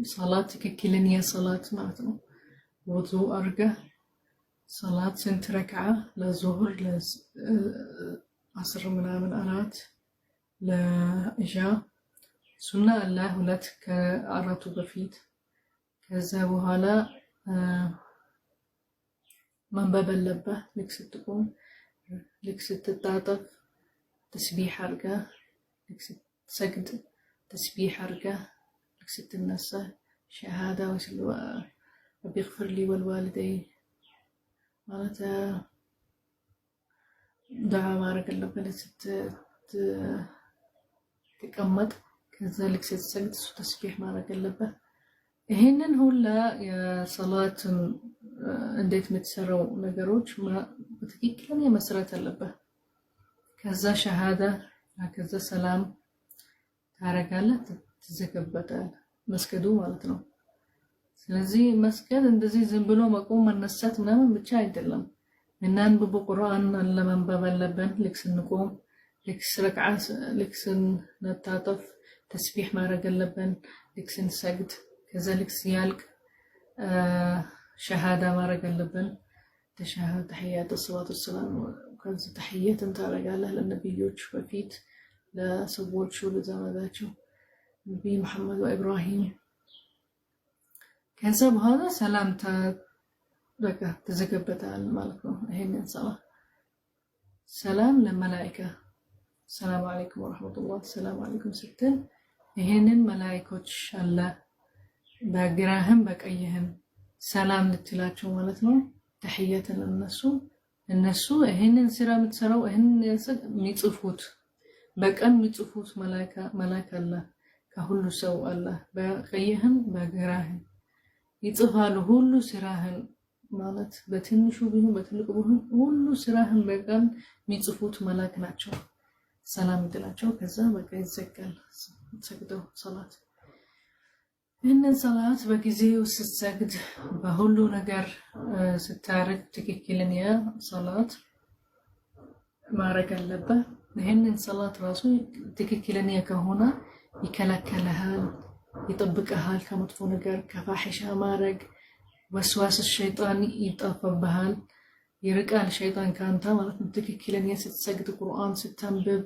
صلاة ትክክለኛ صلاة ማለት ነው። وضوء أرجع صلاة سنت ركعة لظهر لعصر من أرات لإجا سنة الله ولت كأراتو بفيت كذا وهلا من باب اللبة لك ستكون لك ستتعطف تسبيح أرجع لك ستسجد تسبيح أرجع ست النساء شهادة وسلوى ربي اغفر لي والوالدين معناتها دعاء مارك اللبنة ست تقمط كذلك ست سجد تسبيح مارك اللبنة ይሄንን ሁላ የሰላትን እንዴት የምትሰራው ነገሮች በትክክል መስራት አለበት። ከዛ ሸሃዳ ከዛ ሰላም ታረጋለህ ትዘከበታል መስገዱ ማለት ነው። ስለዚህ መስገድ እንደዚህ ዝም ብሎ መቆም መነሳት ምናምን ብቻ አይደለም። እናንብብ ቁርአን ለማንበብ አለብን። ልክ ስንቆም ልክ ረክዓ ልክ ስንታጠፍ ተስቢህ ማድረግ አለብን። ልክ ስንሰግድ كذلك سيالك شهادة ما رجال لبن تشهد تحيات الصلاة والسلام وكذا تحيات انت رجال للنبي يوش وفيت لا سووت شو لزماداتشو نبي محمد وإبراهيم كذب هذا سلام ركع تزكبتها الملكة هين صلاة سلام للملائكة السلام عليكم ورحمة الله السلام عليكم ستين هين الملائكة الله بقراهم بقيهم سلام للتلاتشو مالتنا تحية النسو هين سرا متسراو هين ميتصفوت بقن ميتصفوت ملائكة الله كهل سو الله بقيهم بقراهم يتصفالو هلو سراهن ማለት በትንሹ ቢሆን በትልቁ ቢሆን ሁሉ ስራህን በቀን የሚጽፉት መላክ ናቸው ሰላም ይጥላቸው ከዛ በቃ ይዘጋል ሰግደው ሰላት ይህንን ሰላት በጊዜው ስትሰግድ በሁሉ ነገር ስታረግ ትክክለኛ ሰላት ማድረግ አለበት ይህንን ሰላት ራሱ ትክክለኛ ከሆነ ይከለከልሃል ይጠብቅሃል ከመጥፎ ነገር ከፋሒሻ ማድረግ وسواس الشيطان يطفى بهال يرقى الشيطان كانتا ማለት ትክክለኛ ስትሰግድ ቁርአን ስትንብብ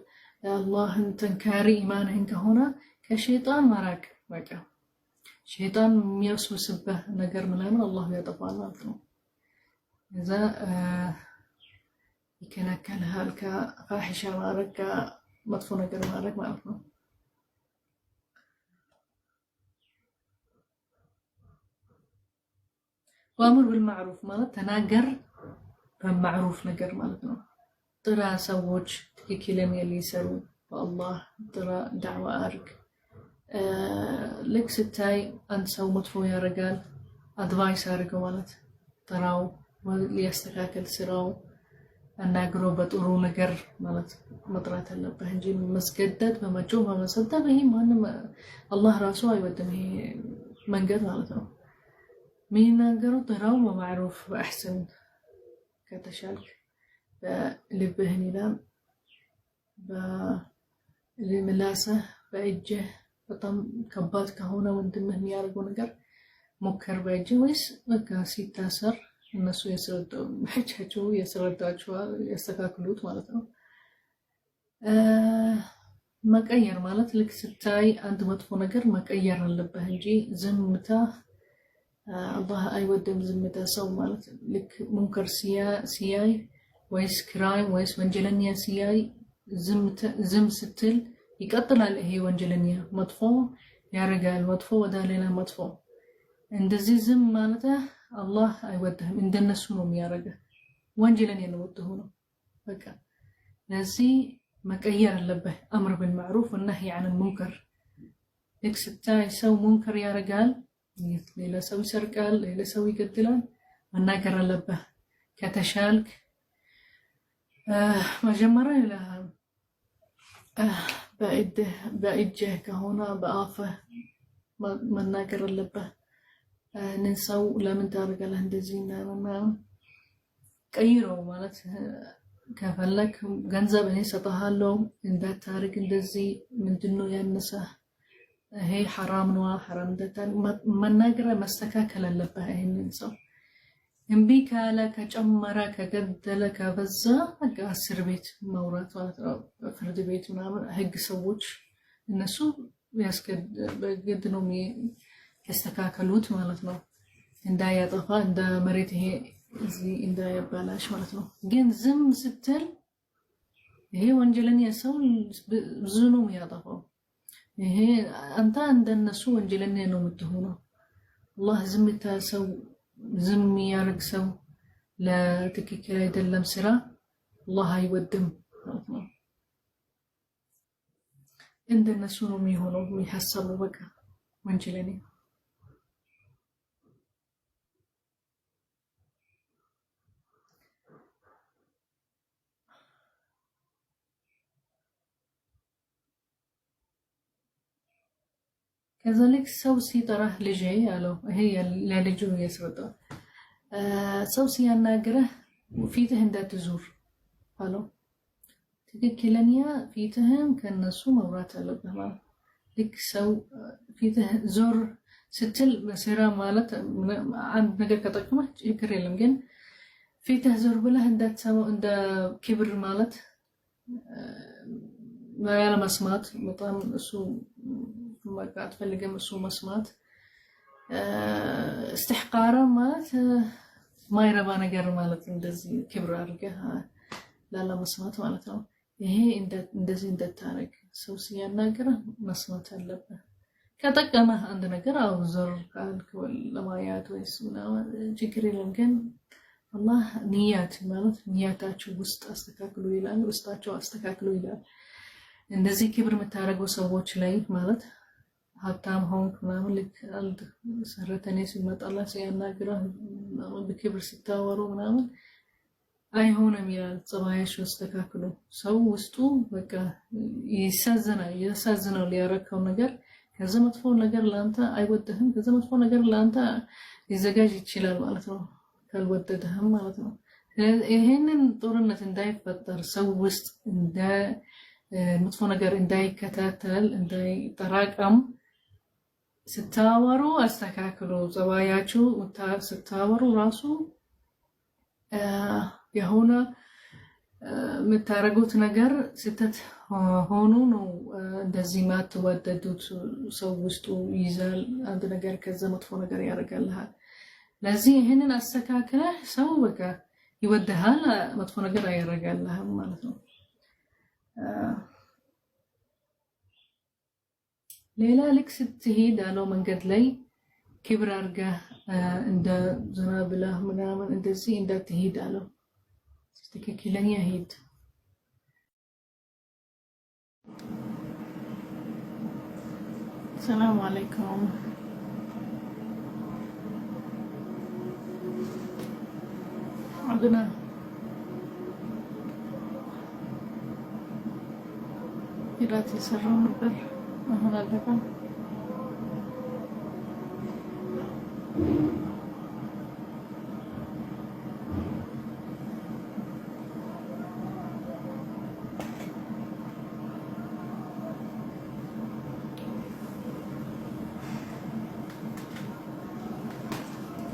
አላህን ተንካሪ ኢማንህን ከሆነ ከሸይጣን ማራቅ በቃ ሸይጣን የሚያስወስብህ ነገር ምናምን አላህ ያጠፋል ማለት ነው እዛ ይከለከልሃል ከፋሒሻ ማድረግ መጥፎ ነገር ማድረግ ማለት ነው وامر بالمعروف ማለት ተናገር በማዕሩፍ ነገር ማለት ነው ጥራ ሰዎች ትክክለኛ ሊሰሩ በአላህ ጥራ ዳዕዋ አርግ ልክ ስታይ አንድ ሰው መጥፎ ያረጋል አድቫይስ አርገው ማለት ጥራው ሊያስተካክል ስራው አናግሮ በጥሩ ነገር ማለት መጥራት አለበት እንጂ መስገደድ በመጮህ በመሰደብ ይሄ ማንም አላህ ራሱ አይወድም ይሄ መንገድ ማለት ነው مين نقرأ تراو معروف وأحسن كتشالك بلبهني لام بلملاسة بأجه بطم كبات كهونا وندمهني يارجو نقر مكر بأجه ويس وكاسي تاسر الناس يسرد حجو يسرد أجوا يستكاكلوت مالتهم مكأير مالت لك ستاي عند مطفو نقر مكأير اللبهنجي زمتا الله አይወደም ዝምታ ሰው ማለት ልክ ሙንከር ሲያይ ወይስ ክራይም ወይስ ወንጀለኛ ሲያይ ዝም ስትል ይቀጥላል ይሄ ወንጀለኛ መጥፎ ያረጋል መጥፎ ወደ ሌላ መጥፎ እንደዚህ ዝም ማለት አላህ አይወደም እንደነሱ ነው የሚያረጋ ወንጀለኛ ነው ወጥቶ በቃ ለዚህ መቀየር አለበት አምር بالمعروف والنهي عن المنكر ልክ ስታይ ሰው ሙንከር ያረጋል ሌላ ሰው ይሰርቃል ሌላ ሰው ይገድላል መናገር አለበት ከተሻልክ መጀመሪያ ይላል በእጅህ ከሆነ በአፍህ መናገር አለበት ንንሰው ለምን ታደርጋለህ እንደዚህ እና ቀይሮ ማለት ከፈለክ ገንዘብ እኔ ሰጣሃለሁ እንዳታርግ እንደዚህ ምንድነው ያነሰህ هي حرام نوا حرام دتان مناجر مستكاكل اللبه هين سو امبيك على كجمرة كجدلة كبزة كأسر بيت مورات فرد بيت منامر هج سوتش النسو يسكت بجدنهم يستكاكلوت مالتنا عند يطفى عند مريته زي عند يبلاش مالتنا جن زم ستل هي وانجلني يسون زنوم يطفى ይሄ አንተ እንደነሱ ወንጀለኛ ነው የምትሆነው አላህ ዝምታ ሰው ዝም ያርግ ሰው ለትክክል አይደለም ስራ አላህ አይወድም እንደነሱ ነው የሚሆነው የሚሐሰቡ በቃ ወንጀለኛ كذلك سوسي تراه لجي قالوا هي للجو يسرطه سوسي الناقره وفيته هندا تزور قالوا ትክክለኛ ፊትህም ከነሱ መብራት አለበት ማለት ልክ ሰው ፊትህ ዞር ስትል በስራ ማለት አንድ ነገር ከጠቅመህ ችግር የለም ግን ፊትህ ዞር ብለህ እንዳትሰማው እንደ ክብር ማለት ያለ መስማት በጣም እሱ በቃ አትፈልግም እሱ መስማት استحقار ማለት ማይረባ ነገር ማለት እንደዚህ ክብር አድርገህ ላላ መስማት ማለት ነው ይሄ እንደዚህ እንደታረግ ሰው ሲያናገር መስማት አለበት ከጠቀመህ አንድ ነገር አውዘር ካልክ ለማያት ወይስ ምናምን ችግር የለም ግን አላህ ንያት ማለት ንያታችሁ ውስጥ አስተካክሉ ይላል ውስጣቸው አስተካክሉ ይላል እንደዚህ ክብር የምታረገው ሰዎች ላይ ማለት ሀብታም ሆንክ ምናምን ልክ አንድ ሰራተኛ ሲመጣላ ሲያናግረህ በክብር ሲታወሩ ምናምን አይሆንም ይላል ጸባያችሁ አስተካክሉ ሰው ውስጡ በቃ ይሳዘናል ያረከው ነገር ከዛ መጥፎ ነገር ላንተ አይወደህም ከዛ መጥፎ ነገር ላንተ ሊዘጋጅ ይችላል ማለት ነው ካልወደደህም ማለት ነው ይሄንን ጦርነት እንዳይፈጠር ሰው ውስጥ እንደ መጥፎ ነገር እንዳይከታተል እንዳይጠራቀም ስታወሩ አስተካክሉ ጸባያችሁ ስታወሩ ራሱ የሆነ የምታረጉት ነገር ስተት ሆኖ ነው እንደዚህ ማትወደዱት ሰው ውስጡ ይዛል አንድ ነገር ከዛ መጥፎ ነገር ያደርጋልሃል ለዚህ ይሄንን አስተካክለህ ሰው በቃ ይወደሃል መጥፎ ነገር አያረጋልህም ማለት ነው ሌላ ልክ ስትሄድ አለው መንገድ ላይ ክብር አድርገህ እንደ ዝናብላ ምናምን እንደዚህ እንዳትሄድ አለው ትክክለኛ ሄድ ሰላም አለይኩም عندنا إيرات يسرون نبر هنا اللبن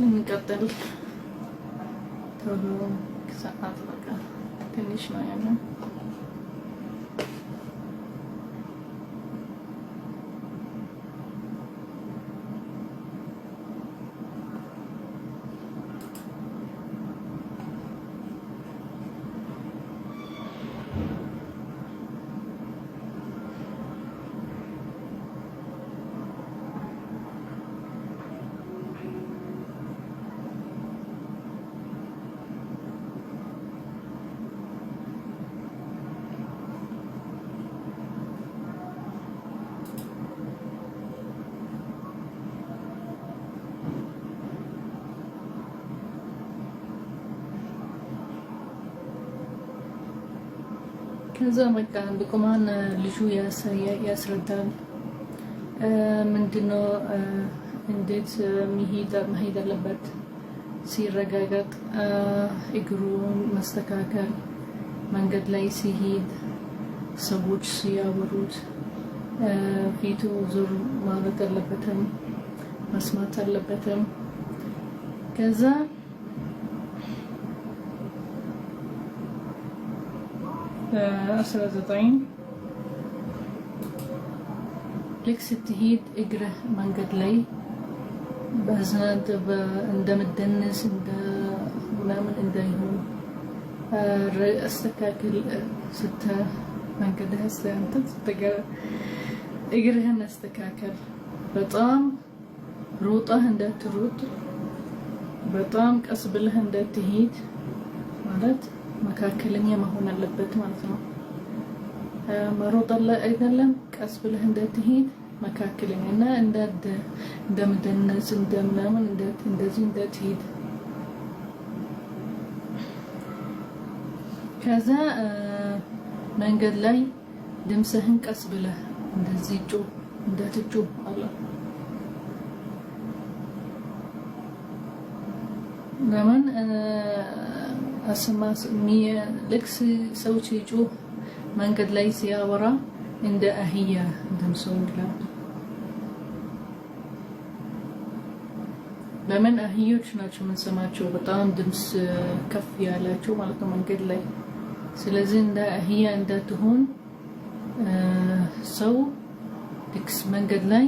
نقدر تولو ساعات بقى ትንሽ ነው ያለው ከዛ በቃ በቁማን ልጁ ያስረዳል ምንድነው እንዴት መሄድ አለበት ሲረጋጋጥ እግሩን ማስተካከል መንገድ ላይ ሲሄድ ሰዎች ሲያወሩት ፊቱ ዞር ማለት አለበትም መስማት አለበትም ከዛ أسرة لك ستهيد إجره من قد لي بزناد عندما الدنس عند ونعمل عندهم استكاكل ستة من قد هسه أنت تجا إجرهن استكاكل بطعم روطة هندا تروط بطعم كسبله هندا تهيد مالت መካከለኛ መሆን አለበት ማለት ነው መሮጥ አይደለም ቀስ ብለህ እንደትሄድ መካከለኛና እንደምደነስ እንደምናምን እንደዚህ እንደትሄድ ከዛ መንገድ ላይ ድምፅህን ቀስ ብለህ እንደዚህ እንዳትጮህ አለ ለምን أسمع مية لكس سوتي جو من قد ليس يا ورا عند أهية دمسون كلاب ለምን አህዮች ናቸው የምንሰማቸው በጣም ድምፅ ከፍ ያላቸው ማለት ነው መንገድ ላይ። ስለዚህ እንደ አህያ እንዳትሆን ሰው ድክስ መንገድ ላይ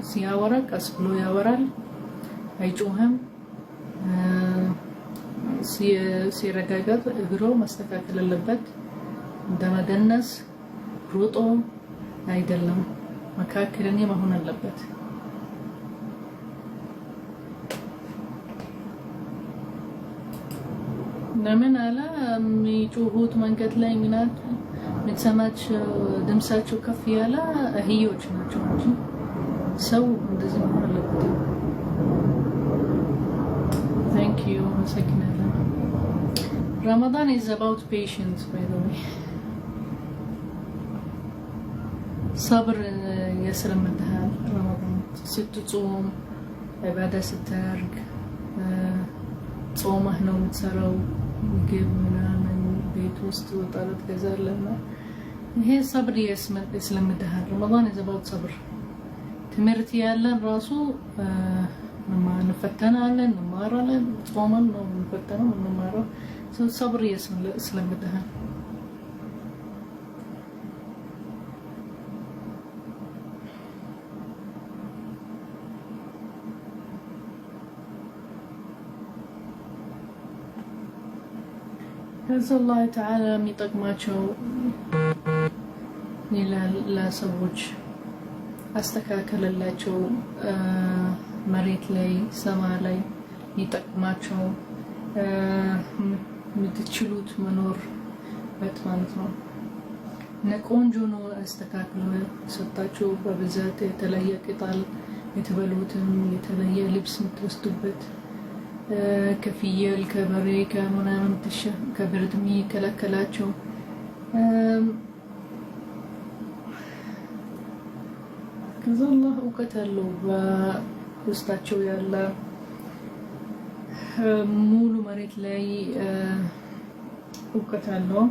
ሲያወራ ቀስ ብሎ ያወራል፣ አይጮህም። ሲረጋጋት እግሮ ማስተካከል አለበት። እንደመደነስ ሩጦ አይደለም፣ መካከለኛ መሆን አለበት። ለምን አላ የሚጮሁት መንገድ ላይ ሚናት ምትሰማቸው ድምጻቸው ከፍ ያለ አህዮች ናቸው እንጂ ሰው እንደዚህ መሆን አለበት። Thank you. Ramadan is about patience, by the way. صبر يسلمدها رمضان. ስትጾም عبادة ستارك ጾመህ ነው የምትሰራው ምግብ ምናምን ቤት ውስጥ ወጣለት ገዛለና ይሄ ሰብር ይስለምድሃል። ረመዳን is about ሰብር። ትምህርት ያለን ራሱ እንፈተናለን፣ እንማራለን። ጾመን ነው የምንፈተነው እንማራው። ሰብር ይስለምድሃል። ከዛ አላህ ተዓላ የሚጠቅማቸው ለሰዎች አስተካከለላቸው መሬት ላይ ሰማይ ላይ የሚጠቅማቸው የምትችሉት መኖር በት ማለት ነው። ቆንጆ ነው አስተካክሎ ሰጣቸው። በብዛት የተለየ ቅጠል የተበሉትም የተለየ ልብስ የምትወስዱበት ከፍየል ከበሬ ከምናምን ከብርድ የሚከለከላቸው ከዛ አላህ እውቀት አለው በውስጣቸው ያለ ሙሉ መሬት ላይ እውቀት አለው።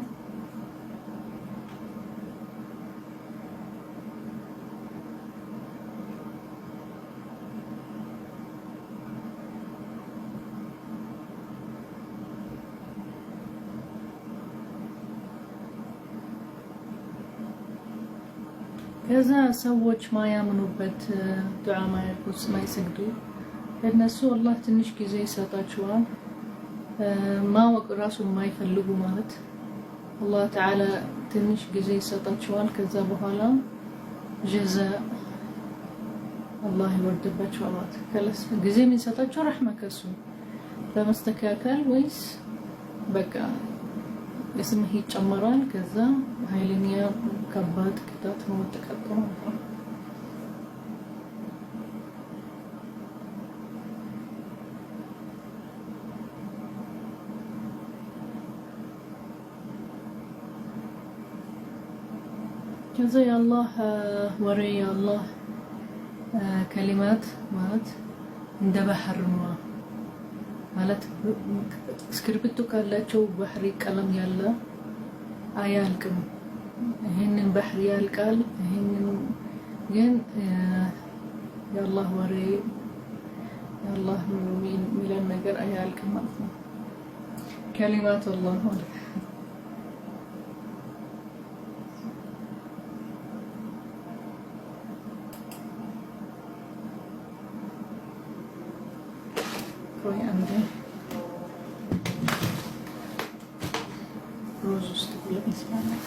ከዛ ሰዎች ማያምኑበት ዱዓ ማያቁስ ማይሰግዱ እነሱ አላህ ትንሽ ጊዜ ይሰጣቸዋል። ማወቅ ራሱ ማይፈልጉ ማለት አላህ ተዓላ ትንሽ ጊዜ ይሰጣቸዋል። ከዛ በኋላ ጀዛ አላህ ይወርድባቸዋል ማለት ከለስ ጊዜ የሚሰጣቸው ረህመ ከሱ ለማስተካከል ወይስ በቃ እስምህ ይጨመራል። ከዛ ኃይለኛ ከባድ ቅጣት ነው ተቀጣው ማለት ነው። ከዛ የአላህ ወሬ የአላህ ከሊማት ማለት እንደ ባህር ነው ማለት እስክሪብቶ ካላቸው ባህሪ ቀለም ያለ አያልቅም። ይሄንን ባህር ያልቃል። ይሄንን ግን የአላህ ወሬ የአላህ ሚለን ነገር አያልቅም ማለት ነው። ከሊማት አላህ ማለት ቆይ አንዴ ሮዝ ውስጥ ይስማማል።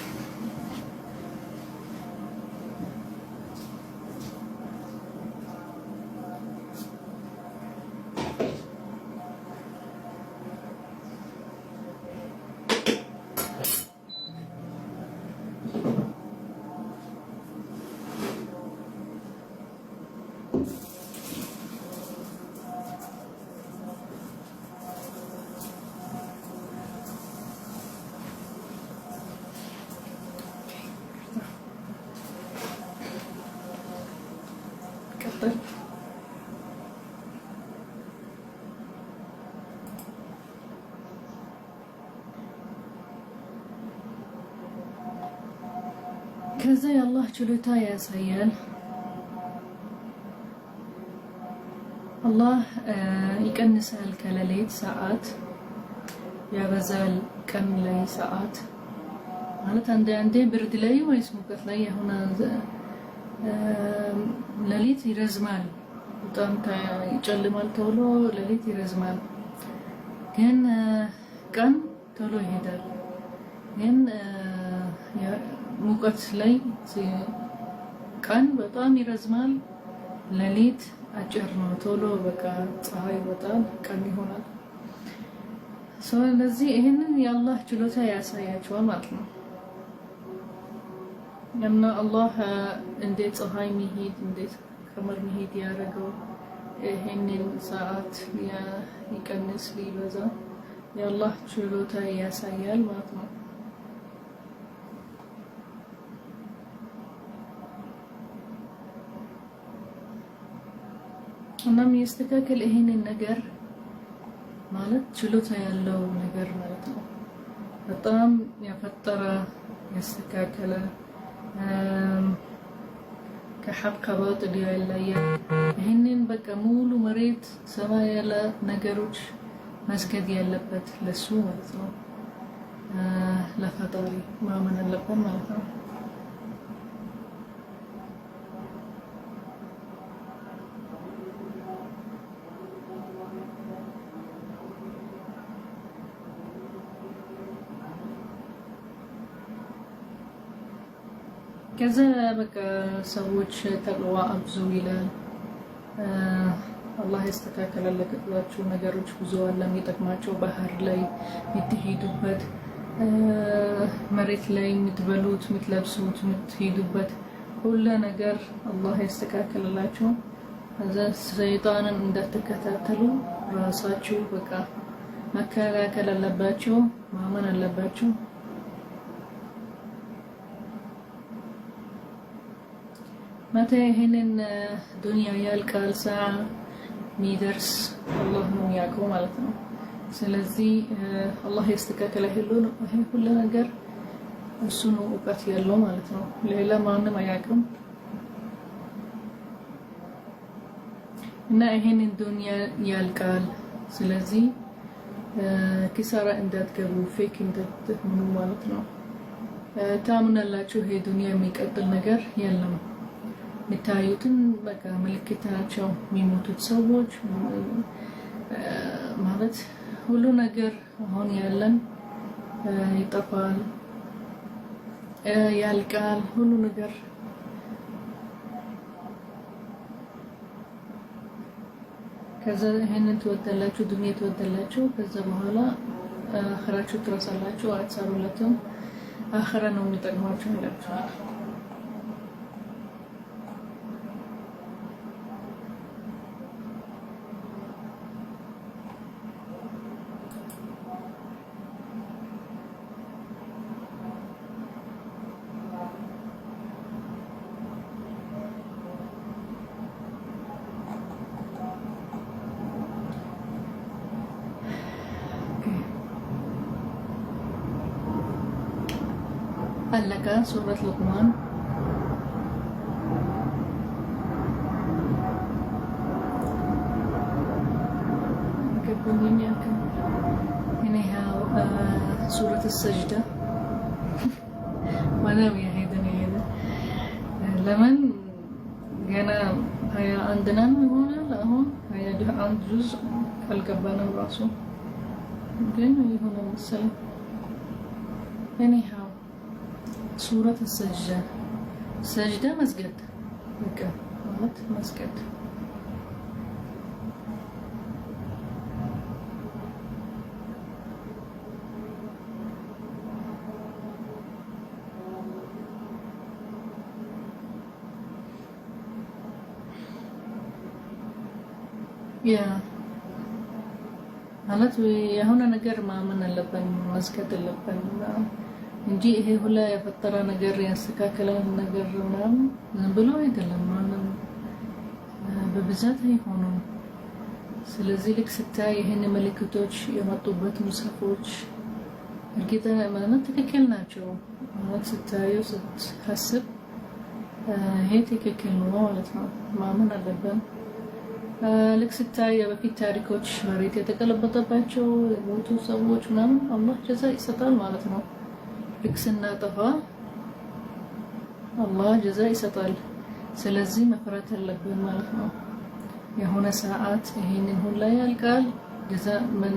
ከዛ የአላህ ችሎታ ያሳያል። አላህ ይቀንሳል ከሌሊት ሰዓት ያበዛል ቀን ላይ ሰዓት ማለት አንዳንዴ ብርድ ላይ ወይስ ሙቀት ላይ የሆነ ሌሊት ይረዝማል በጣም ይጨልማል ቶሎ ሌሊት ይረዝማል ግን ቀን ቶሎ ይሄዳል ግን ሙቀት ላይ ቀን በጣም ይረዝማል ሌሊት አጭር ነው ቶሎ በቃ ፀሐይ በጣም ቀን ይሆናል ስለዚህ ይሄንን የአላህ ችሎታ ያሳያቸዋል ማለት ነው እና አላህ እንዴት ፀሐይ መሄድ እንዴት ቀመር መሄድ ያደረገው ይሄንን ሰዓት ይቀንስ ሊበዛ የአላህ ችሎታ ያሳያል ማለት ነው እናም ያስተካከል ይሄንን ነገር ማለት ችሎታ ያለው ነገር ማለት ነው በጣም ያፈጠረ ያስተካከለ ከሐቅ ባጥል ያለየ ይሄንን በቃ ሙሉ መሬት ሰማይ ያለ ነገሮች መስገድ ያለበት ለሱ ማለት ነው ለፈጣሪ ማመን አለበት ማለት ነው ከዛ በቃ ሰዎች ተቅዋ አብዙ ይላል አላህ ያስተካከለላችሁ ነገሮች ብዙ አለ የሚጠቅማቸው ባህር ላይ የምትሄዱበት መሬት ላይ የምትበሉት የምትለብሱት የምትሄዱበት ሁሉ ነገር አላህ ያስተካከለላችሁ ከዛ ሰይጣንን እንዳትከታተሉ ራሳችሁ በቃ መከላከል አለባችሁ ማመን አለባችሁ متى هنن دنيا يالقال ساعة ميدرس الله ነው ያውቀው ማለት ነው ስለዚህ አላህ ያስተካከለ ሁሉን ሁሉ ነገር እሱ ነው እውቀት ያለው ማለት ነው ሌላ ማንም አያውቅም እና ይሄንን ዱንያ ያልቃል ስለዚህ ኪሳራ እንዳትገቡ ፌክ እንዳትሆኑ ማለት ነው ታምናላችሁ ይሄ ዱንያ የሚቀጥል ነገር የለም ምታዩትን በቃ ምልክት ናቸው የሚሞቱት ሰዎች ማለት ሁሉ ነገር አሁን ያለን ይጠፋል ያልቃል ሁሉ ነገር ከዛ ይሄንን ተወደላችሁ ዱንያ ተወደላችሁ ከዛ በኋላ አኺራችሁ ትረሳላችሁ አትሰሩለትም አኺራ ነው የሚጠቅማችሁ ይላችኋል لك سورة لقمان هنا سورة السجدة وانا هيدا لمن جانا هيا عندنا هنا لا هون هيا عند جزء القبانة براسه جانا هنا مثلا anyhow سورة السجدة سجدة مسجد بكا مالت مسجد يا ማለት የሆነ ነገር ማመን አለብን መስከት አለብን እንጂ ይሄ ሁላ የፈጠረ ነገር ያስተካከለ ነገር ምናምን ዝም ብሎ አይደለም ማንም በብዛት አይሆንም ስለዚህ ልክ ስታይ ይሄን ምልክቶች የመጡበት ሙስሐፎች እርግጠኛ ማለት ትክክል ናቸው ማለት ስታዩ ስትሐስብ ይሄ ትክክል ነው ማለት ነው ማመን አለብን ልክ ስታይ የበፊት ታሪኮች መሬት የተቀለበጠባቸው የሞቱ ሰዎች ምናምን አላህ ጀዛ ይሰጣል ማለት ነው። ልክ ስናጠፋ አላህ ጀዛ ይሰጣል። ስለዚህ መፍራት አለብን ማለት ነው። የሆነ ሰዓት ይሄንን ሁላ ያልቃል፣ ጀዛ ምን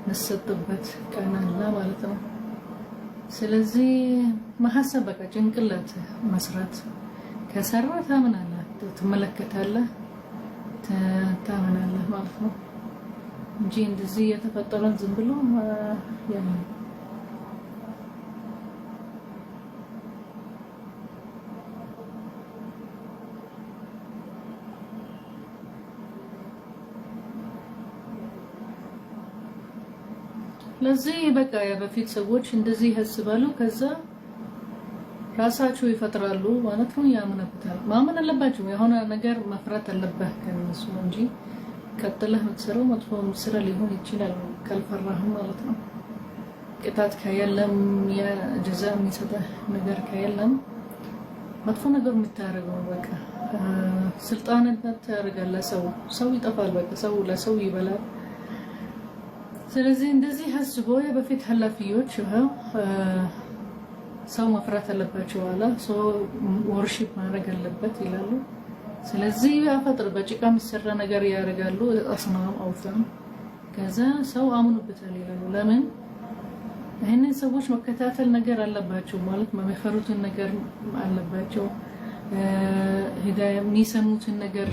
ነሰጥበት ቀን አለ ማለት ነው። ስለዚህ ማሐሰብ በቃ ጭንቅላት መስራት ከሰራ ታምናለህ፣ ትመለከታለህ፣ ታምናለህ ማለት ነው እንጂ እንደዚህ የተፈጠረን ዝም ብሎ ያለ ለዚህ በቃ የበፊት ሰዎች እንደዚህ ያስባሉ። ከዛ ራሳቸው ይፈጥራሉ ማለት ነው፣ ያምኑበታል። ማመን አለባቸው። የሆነ ነገር መፍራት አለበት ከነሱ እንጂ ቀጥለህ የምትሰራው መጥፎ ስራ ሊሆን ይችላል ካልፈራህም ማለት ነው። ቅጣት ከየለም የጀዛ የሚሰጥህ ነገር ከየለም መጥፎ ነገር የምታደርገው በቃ ስልጣንነት ታደርጋለህ። ሰው ይጠፋል፣ በቃ ሰው ለሰው ይበላል። ስለዚህ እንደዚህ አስቦ የበፊት ኃላፊዎች ሰው መፍራት አለባቸው አለ። ሰው ወርሺፕ ማድረግ አለበት ይላሉ። ስለዚህ ያፈጥር በጭቃ የሚሰራ ነገር ያደርጋሉ፣ አስናም አውጣም። ከዛ ሰው አምኑበታል ይላሉ። ለምን ይሄንን ሰዎች መከታተል ነገር አለባቸው ማለት የሚፈሩትን ነገር አለባቸው፣ ሂዳያ የሚሰሙትን ነገር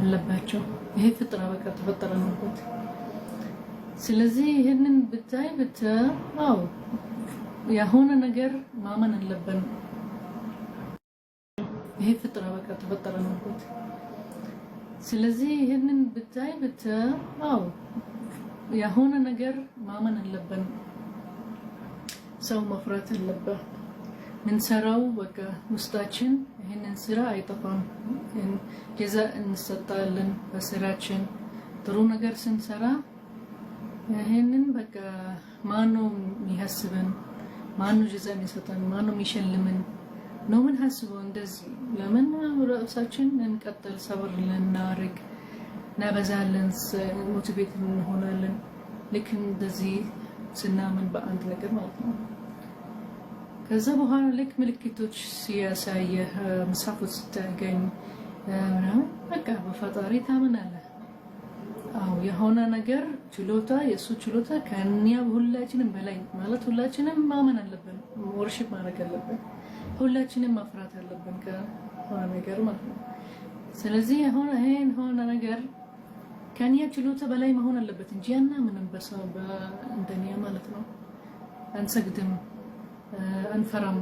አለባቸው። ይሄ ፍጥራ በቃ ተፈጠረ ነውበት። ስለዚህ ይሄንን ብታይ አው የሆነ ነገር ማመን አለብን። ይሄ ፍጥራ በቃ ተፈጠረ ነውበት። ስለዚህ ይሄንን ብታይ አው የሆነ ነገር ማመን አለብን። ሰው መፍራት አለበት። ምን ሰራው በቃ ውስጣችን ይሄንን ስራ አይጠፋም፣ ጀዛ እንሰጣለን በስራችን። ጥሩ ነገር ስንሰራ ይሄንን በቃ ማነው የሚያስበን? ማነው ጀዛ የሚሰጠን? ማነው የሚሸልምን? ነው ምን ሐስበው እንደዚህ ለምን ራሳችን እንቀጥል፣ ሰብር ልናርግ እናበዛለን፣ ሞቲቬት እንሆናለን። ልክ እንደዚህ ስናምን በአንድ ነገር ማለት ነው። ከዛ በኋላ ልክ ምልክቶች ሲያሳየህ መጽሐፎች ስታገኝ ምናምን በቃ በፈጣሪ ታምናለህ። አው የሆነ ነገር ችሎታ የሱ ችሎታ ከኛ ሁላችንም በላይ ማለት ሁላችንም ማመን አለብን፣ ወርሺፕ ማድረግ አለብን፣ ሁላችንም መፍራት አለብን ከሆነ ነገር ማለት ነው። ስለዚህ የሆነ ነገር ከኛ ችሎታ በላይ መሆን አለበት እንጂ ያና ምንም በሰው እንደኛ ማለት ነው አንሰግድም፣ አንፈራም።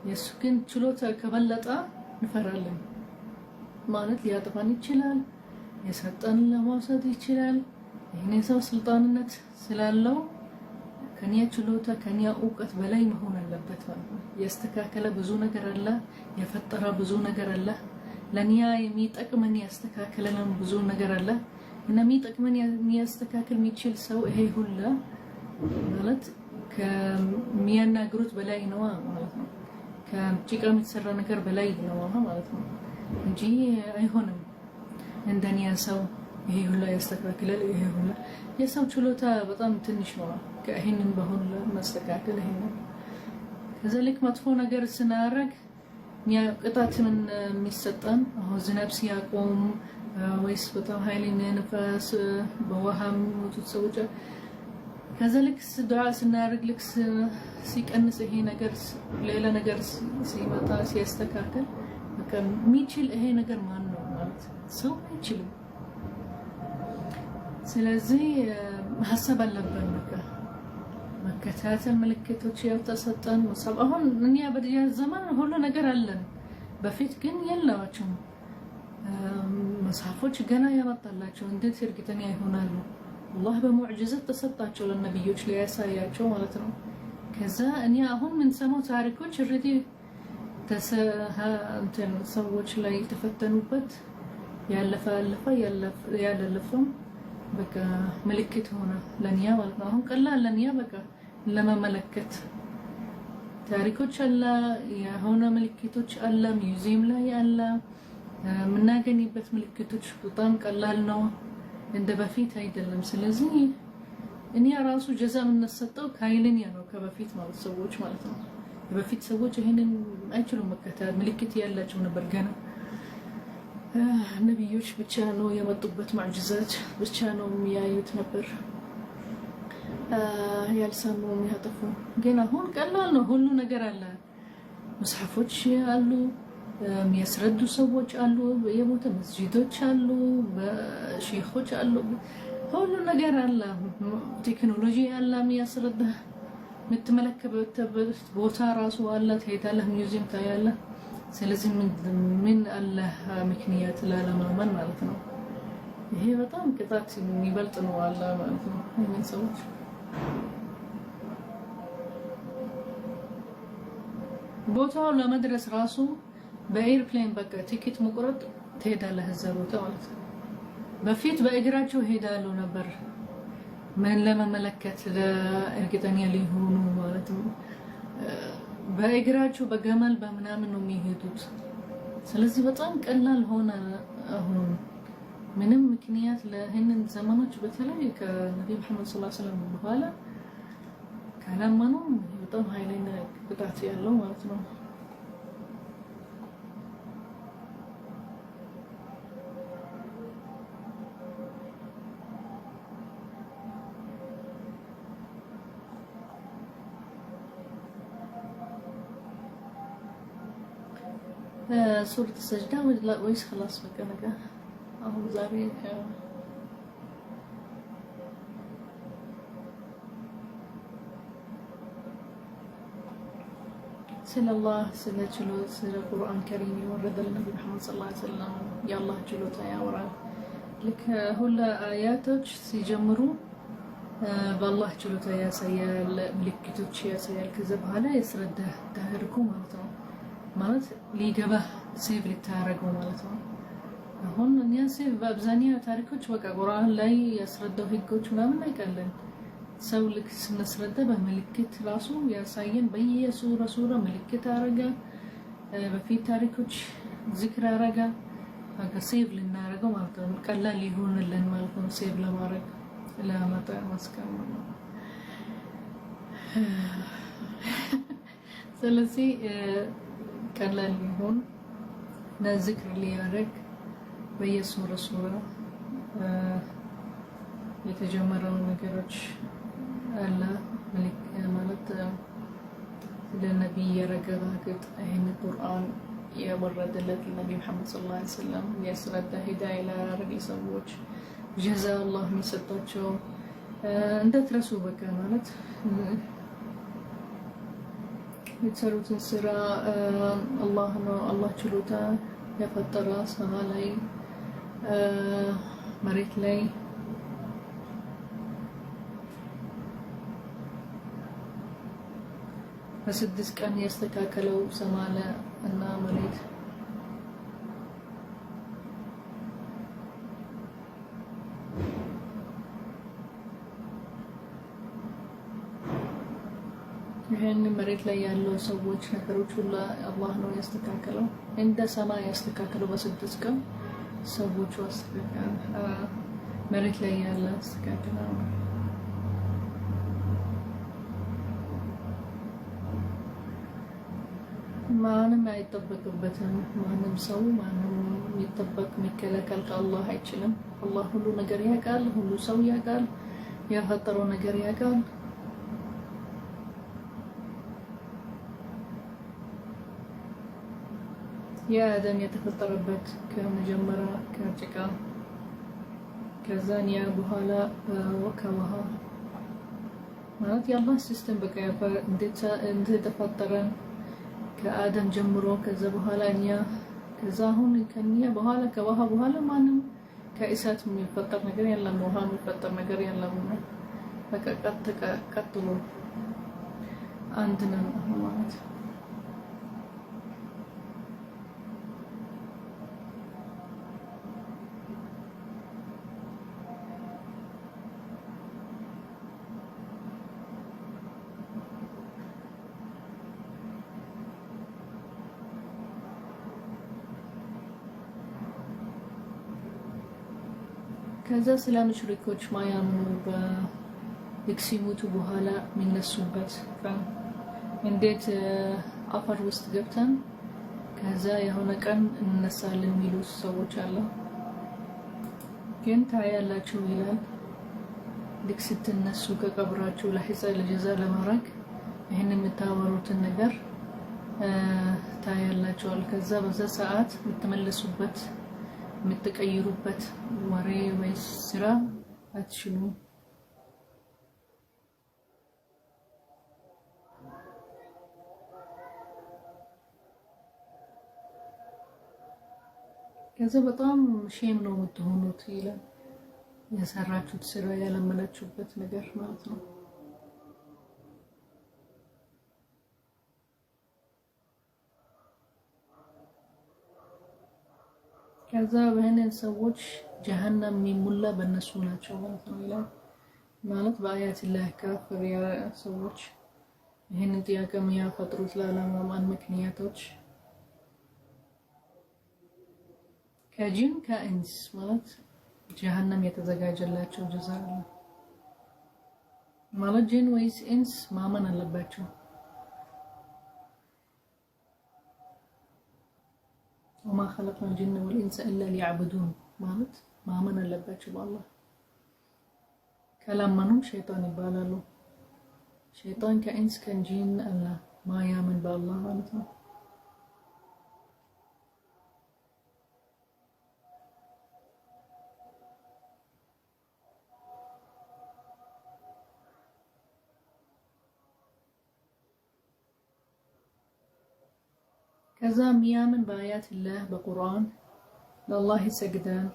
የሱ ግን ችሎታ ከበለጠ እንፈራለን ማለት ሊያጠፋን ይችላል፣ የሰጠን ለማውሰድ ይችላል። ይሄን ሰው ስልጣንነት ስላለው ከኛ ችሎታ ከኛ እውቀት በላይ መሆን አለበት ማለት ነው። ያስተካከለ ብዙ ነገር አለ፣ የፈጠረ ብዙ ነገር አለ፣ ለኛ የሚጠቅመን ያስተካከለንም ብዙ ነገር አለ። እና የሚጠቅመን የሚያስተካክል የሚችል ሰው ይሄ ሁላ ማለት ከሚያናግሩት በላይ ነው ማለት ነው። ከጭቃ የሚሰራ ነገር በላይ ነው ማለት ነው እንጂ አይሆንም። እንደኛ ሰው ይሄ ሁላ ያስተካክላል። ይሄ ሁላ የሰው ችሎታ በጣም ትንሽ ነው። ከይሄንን በሁሉ ማስተካከል ይሄንን ከዛ ልክ መጥፎ ነገር ስናረግ ቅጣት ምን የሚሰጠን አሁን ዝናብ ሲያቆም ወይስ በጣም ኃይለኛ ነፋስ በውሃም ሞቱት ሰዎች ከዛ ልክ ዱዓ ስናደርግ ልክ ሲቀንስ ይሄ ነገር ሌላ ነገር ሲመጣ ሲያስተካክል በቃ የሚችል ይሄ ነገር ማን ነው ማለት ሰው አይችልም። ስለዚህ ሀሳብ አለብን በቃ መከታተል ምልክቶች ያልተሰጠን መሳብ አሁን እኛ በዲያ ዘመን ሁሉ ነገር አለን። በፊት ግን የላቸውም። መጽሐፎች ገና ያመጣላቸው እንዴት እርግጠኛ ይሆናሉ? አላህ በሙዕጂዘት ተሰጣቸው ለነብዮች ሊያሳያቸው ማለት ነው። ከዛ እኛ አሁን ምን ሰማው ታሪኮች ርዲ ሰዎች ላይ ተፈተኑበት ያለፈም በቃ ምልክት ሆነ ለኛ ማለት ነው። አሁን ቀላል ለኛ በቃ ለመመለከት ታሪኮች አለ፣ የሆነ ምልክቶች አለ፣ ሚውዚየም ላይ አለ፣ የምናገኝበት ምልክቶች በጣም ቀላል ነው፣ እንደ በፊት አይደለም። ስለዚህ እኔ ራሱ ጀዛ የምንሰጠው ከኃይልን ነው ከበፊት ማለት ሰዎች ማለት ነው። በፊት ሰዎች ይሄንን አይችሉም መከተል፣ ምልክት ያላቸው ነበር። ገና ነብዮች ብቻ ነው የመጡበት ማዕጅዛት ብቻ ነው የሚያዩት ነበር፣ ያልሰሙ የሚያጠፉ። ግን አሁን ቀላል ነው፣ ሁሉ ነገር አለ። መጽሐፎች አሉ፣ የሚያስረዱ ሰዎች አሉ፣ የሞተ መስጂዶች አሉ፣ ሼኾች አሉ፣ ሁሉ ነገር አለ። ቴክኖሎጂ አለ የሚያስረዳ፣ የምትመለከበት ቦታ ራሱ አለ። ትሄዳለህ፣ ሚውዚየም ታያለህ። ስለዚህ ምን አለ ምክንያት ላለማመን ማለት ነው። ይሄ በጣም ቅጣት የሚበልጥ ነው አለ ማለት ነው። እነዚህ ሰዎች ቦታው ለመድረስ ራሱ በኤርፕሌን በቃ ቲኬት መቁረጥ ትሄዳለህ እዛ ቦታ ማለት ነው። በፊት በእግራቸው ሄዳሉ ነበር ምን ለመመለከት ለእርግጠኛ ሊሆኑ ማለት ነው። በእግራቸው በገመል በምናምን ነው የሚሄዱት። ስለዚህ በጣም ቀላል ሆነ አሁን። ምንም ምክንያት ለህንን ዘመኖች በተለይ ከነብዩ መሐመድ ሰለላሁ ዐለይሂ ወሰለም በኋላ ካላመኑ በጣም ኃይለኛ ቅጣት ያለው ማለት ነው። ሱረት ሰጅዳ ወይስ خلاص በቃ ነገር አሁን ዛሬ ስለ አላህ ስለ ችሎት ስለ ቁርአን ከሪም የወረደልን ነብዩ መሐመድ ሰለላሁ ዐለይሂ ወሰለም የአላህ ችሎታ ያወራል። ልክ ሁሉ አያቶች ሲጀምሩ በአላህ ችሎታ ያሳያል፣ ምልክቶች ያሳያል። ከዛ በኋላ ያስረዳህ ታሪኩ ማለት ነው። ማለት ሊገባህ ሴቭ ልታረገው ማለት ነው። አሁን እኛ ሴቭ በአብዛኛው ታሪኮች በቃ ቁርአን ላይ ያስረዳው ህጎች ምናምን አይቀለን። ሰው ልክ ስናስረዳ በምልክት ራሱ ያሳየን፣ በየሱራ ምልክት አረጋ፣ በፊት ታሪኮች ዚክር አረጋ። በቃ ሴቭ ልናረገው ማለት ነው። ቀላል ሊሆንልን ማለት ነው ሴቭ ለማድረግ ለማጣ ማስቀመጥ ነው። ስለዚህ ቀላል ሊሆን ለዝክር ሊያደርግ በየሱራ የተጀመረው ነገሮች አለ ማለት ለነብይ ያረጋግጥ ይሄን ቁርአን የወረደለት ለነብዩ መሐመድ ሰለላሁ ዐለይሂ ወሰለም ያስረዳ ሂዳያ ላደረገ ሰዎች ጀዛ አላህ የሚሰጣቸው እንደትረሱ በቃ ማለት የተሰሩትን ስራ አላህ ነው። አላህ ችሎታ የፈጠረ ሰማይ ላይ መሬት ላይ በስድስት ቀን ያስተካከለው ሰማይ እና መሬት ይሄን መሬት ላይ ያለው ሰዎች ነገሮች ሁሉ አላህ ነው ያስተካከለው። እንደ ሰማይ ያስተካከለው በስድስት ቀን ሰዎች አስተካከለ። መሬት ላይ ያለ አስተካከለው። ማንም አይጠበቅበትም። ማንም ሰው ማንም የሚጠበቅ የሚከለከል ከአላህ አይችልም። አላህ ሁሉ ነገር ያውቃል። ሁሉ ሰው ያውቃል። የፈጠረው ነገር ያውቃል። የአደም የተፈጠረበት ከመጀመሪያ ከጭቃ ከዛን ያ በኋላ ከውሃ ማለት የአላህ ሲስተም በቃ እንዴት ተፈጠረን ከአደም ጀምሮ ከዛ በኋላ እኛ ከዛ አሁን ከኛ በኋላ ከውሃ በኋላ ማንም ከእሳት የሚፈጠር ነገር የለም። ውሃ የሚፈጠር ነገር የለም። በቃ ቀጥሎ አንድ ነው ማለት ከዛ ስለ ሙሽሪኮች ማያምኑ በልክ ሲሞቱ በኋላ የሚነሱበት ቀን እንዴት አፈር ውስጥ ገብተን ከዛ የሆነ ቀን እንነሳለን የሚሉ ሰዎች አሉ። ግን ታያላችሁ ይላል ልክ ስትነሱ ከቀብራችሁ ለጀዛ ለማድረግ ይህን የምታወሩትን ነገር ታያላችኋል። ከዛ በዛ ሰዓት የምትመለሱበት የምትቀይሩበት ወሬ ወይስ ስራ አትችሉም። ከዛ በጣም ሼም ነው የምትሆኑት ይላል። የሰራችሁት ስራ ያለመናችሁበት ነገር ማለት ነው። ከዛ በእነን ሰዎች ጀሃነም የሚሞላ በእነሱ ናቸው ማለት ነው ይላል። ማለት በአያት ላይ ካፍር ሰዎች ይህንን ጥያቄ የሚያፈጥሩት ለዓለማውያን ምክንያቶች ከጂን ከኢንስ ማለት ጀሃነም የተዘጋጀላቸው ጀዛ አለ ማለት ጂን ወይስ ኢንስ ማመን አለባቸው። وما خلقنا الجن والإنس إلا ليعبدون ማለት ማመን አለባቸው በአላህ። ከላመኑም ሸይጣን ይባላሉ። ሸይጣን ከኢንስ ከጂን አለ ማያምን በአላህ ማለት ነው። ከዛ ሚያምን በአያት الله በቁርአን ለአላህ ይሰግዳል፣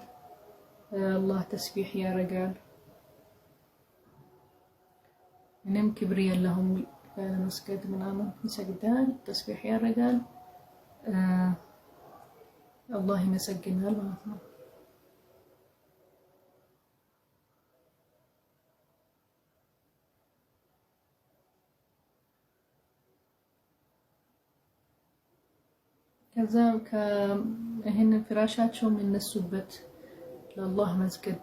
አላህ ተስቢህ ያረጋል። ምንም ክብር የለውም መስገድ ምናምን ይሰግዳል፣ ተስቢህ ያረጋል፣ አላህ ይመሰግናል ማለት ነው። ከዛ ይሄን ፍራሻቸው የሚነሱበት ለአላህ መስገድ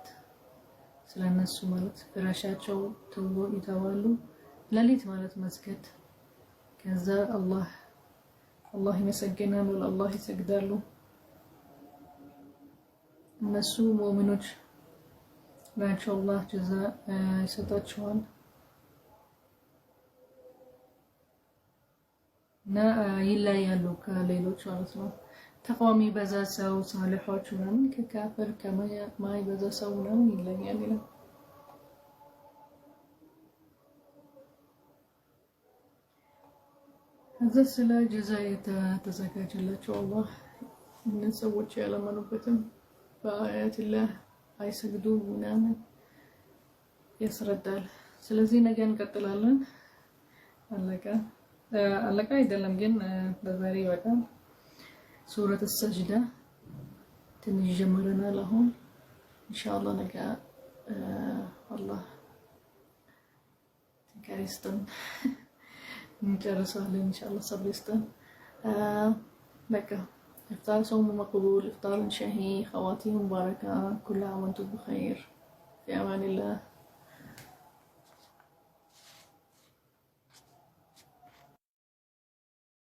ስለነሱ ማለት ፍራሻቸው ይተዋሉ ለሊት ማለት መስገድ። ከዛ አላህ ይመሰግናሉ፣ ለአላህ ይሰግዳሉ። እነሱ ሙእሚኖች ናቸው፣ አላህ ጀዛ ይሰጣቸዋል። እና ይለያሉ ከሌሎች ማለት ነው። ተቅዋ የሚበዛ ሰው ሳሊሖች ምናምን ከካፍር ከማይበዛ ሰው ምናምን ይለያል ይላል። ከዛ ስለ ጀዛ የተዘጋጀላቸው አላህ እነዚህ ሰዎች ያለመኑበትም በአያትላህ አይሰግዱ ምናምን ያስረዳል። ስለዚህ ነገ እንቀጥላለን። አለቃ አይደለም ግን በዛሬ በጣም ሱረት ሰጅዳ ትንሽ ጀምረናል። አሁን ኢንሻአላህ ነገ አላህ ትንከሪስተን እንጨርሳለን ኢንሻአላህ ሰብር ይስጠን። በቃ إفطار صوم مقبول، إفطار شهي، خواتيم مباركة، كل عام وانتم بخير، في أمان الله.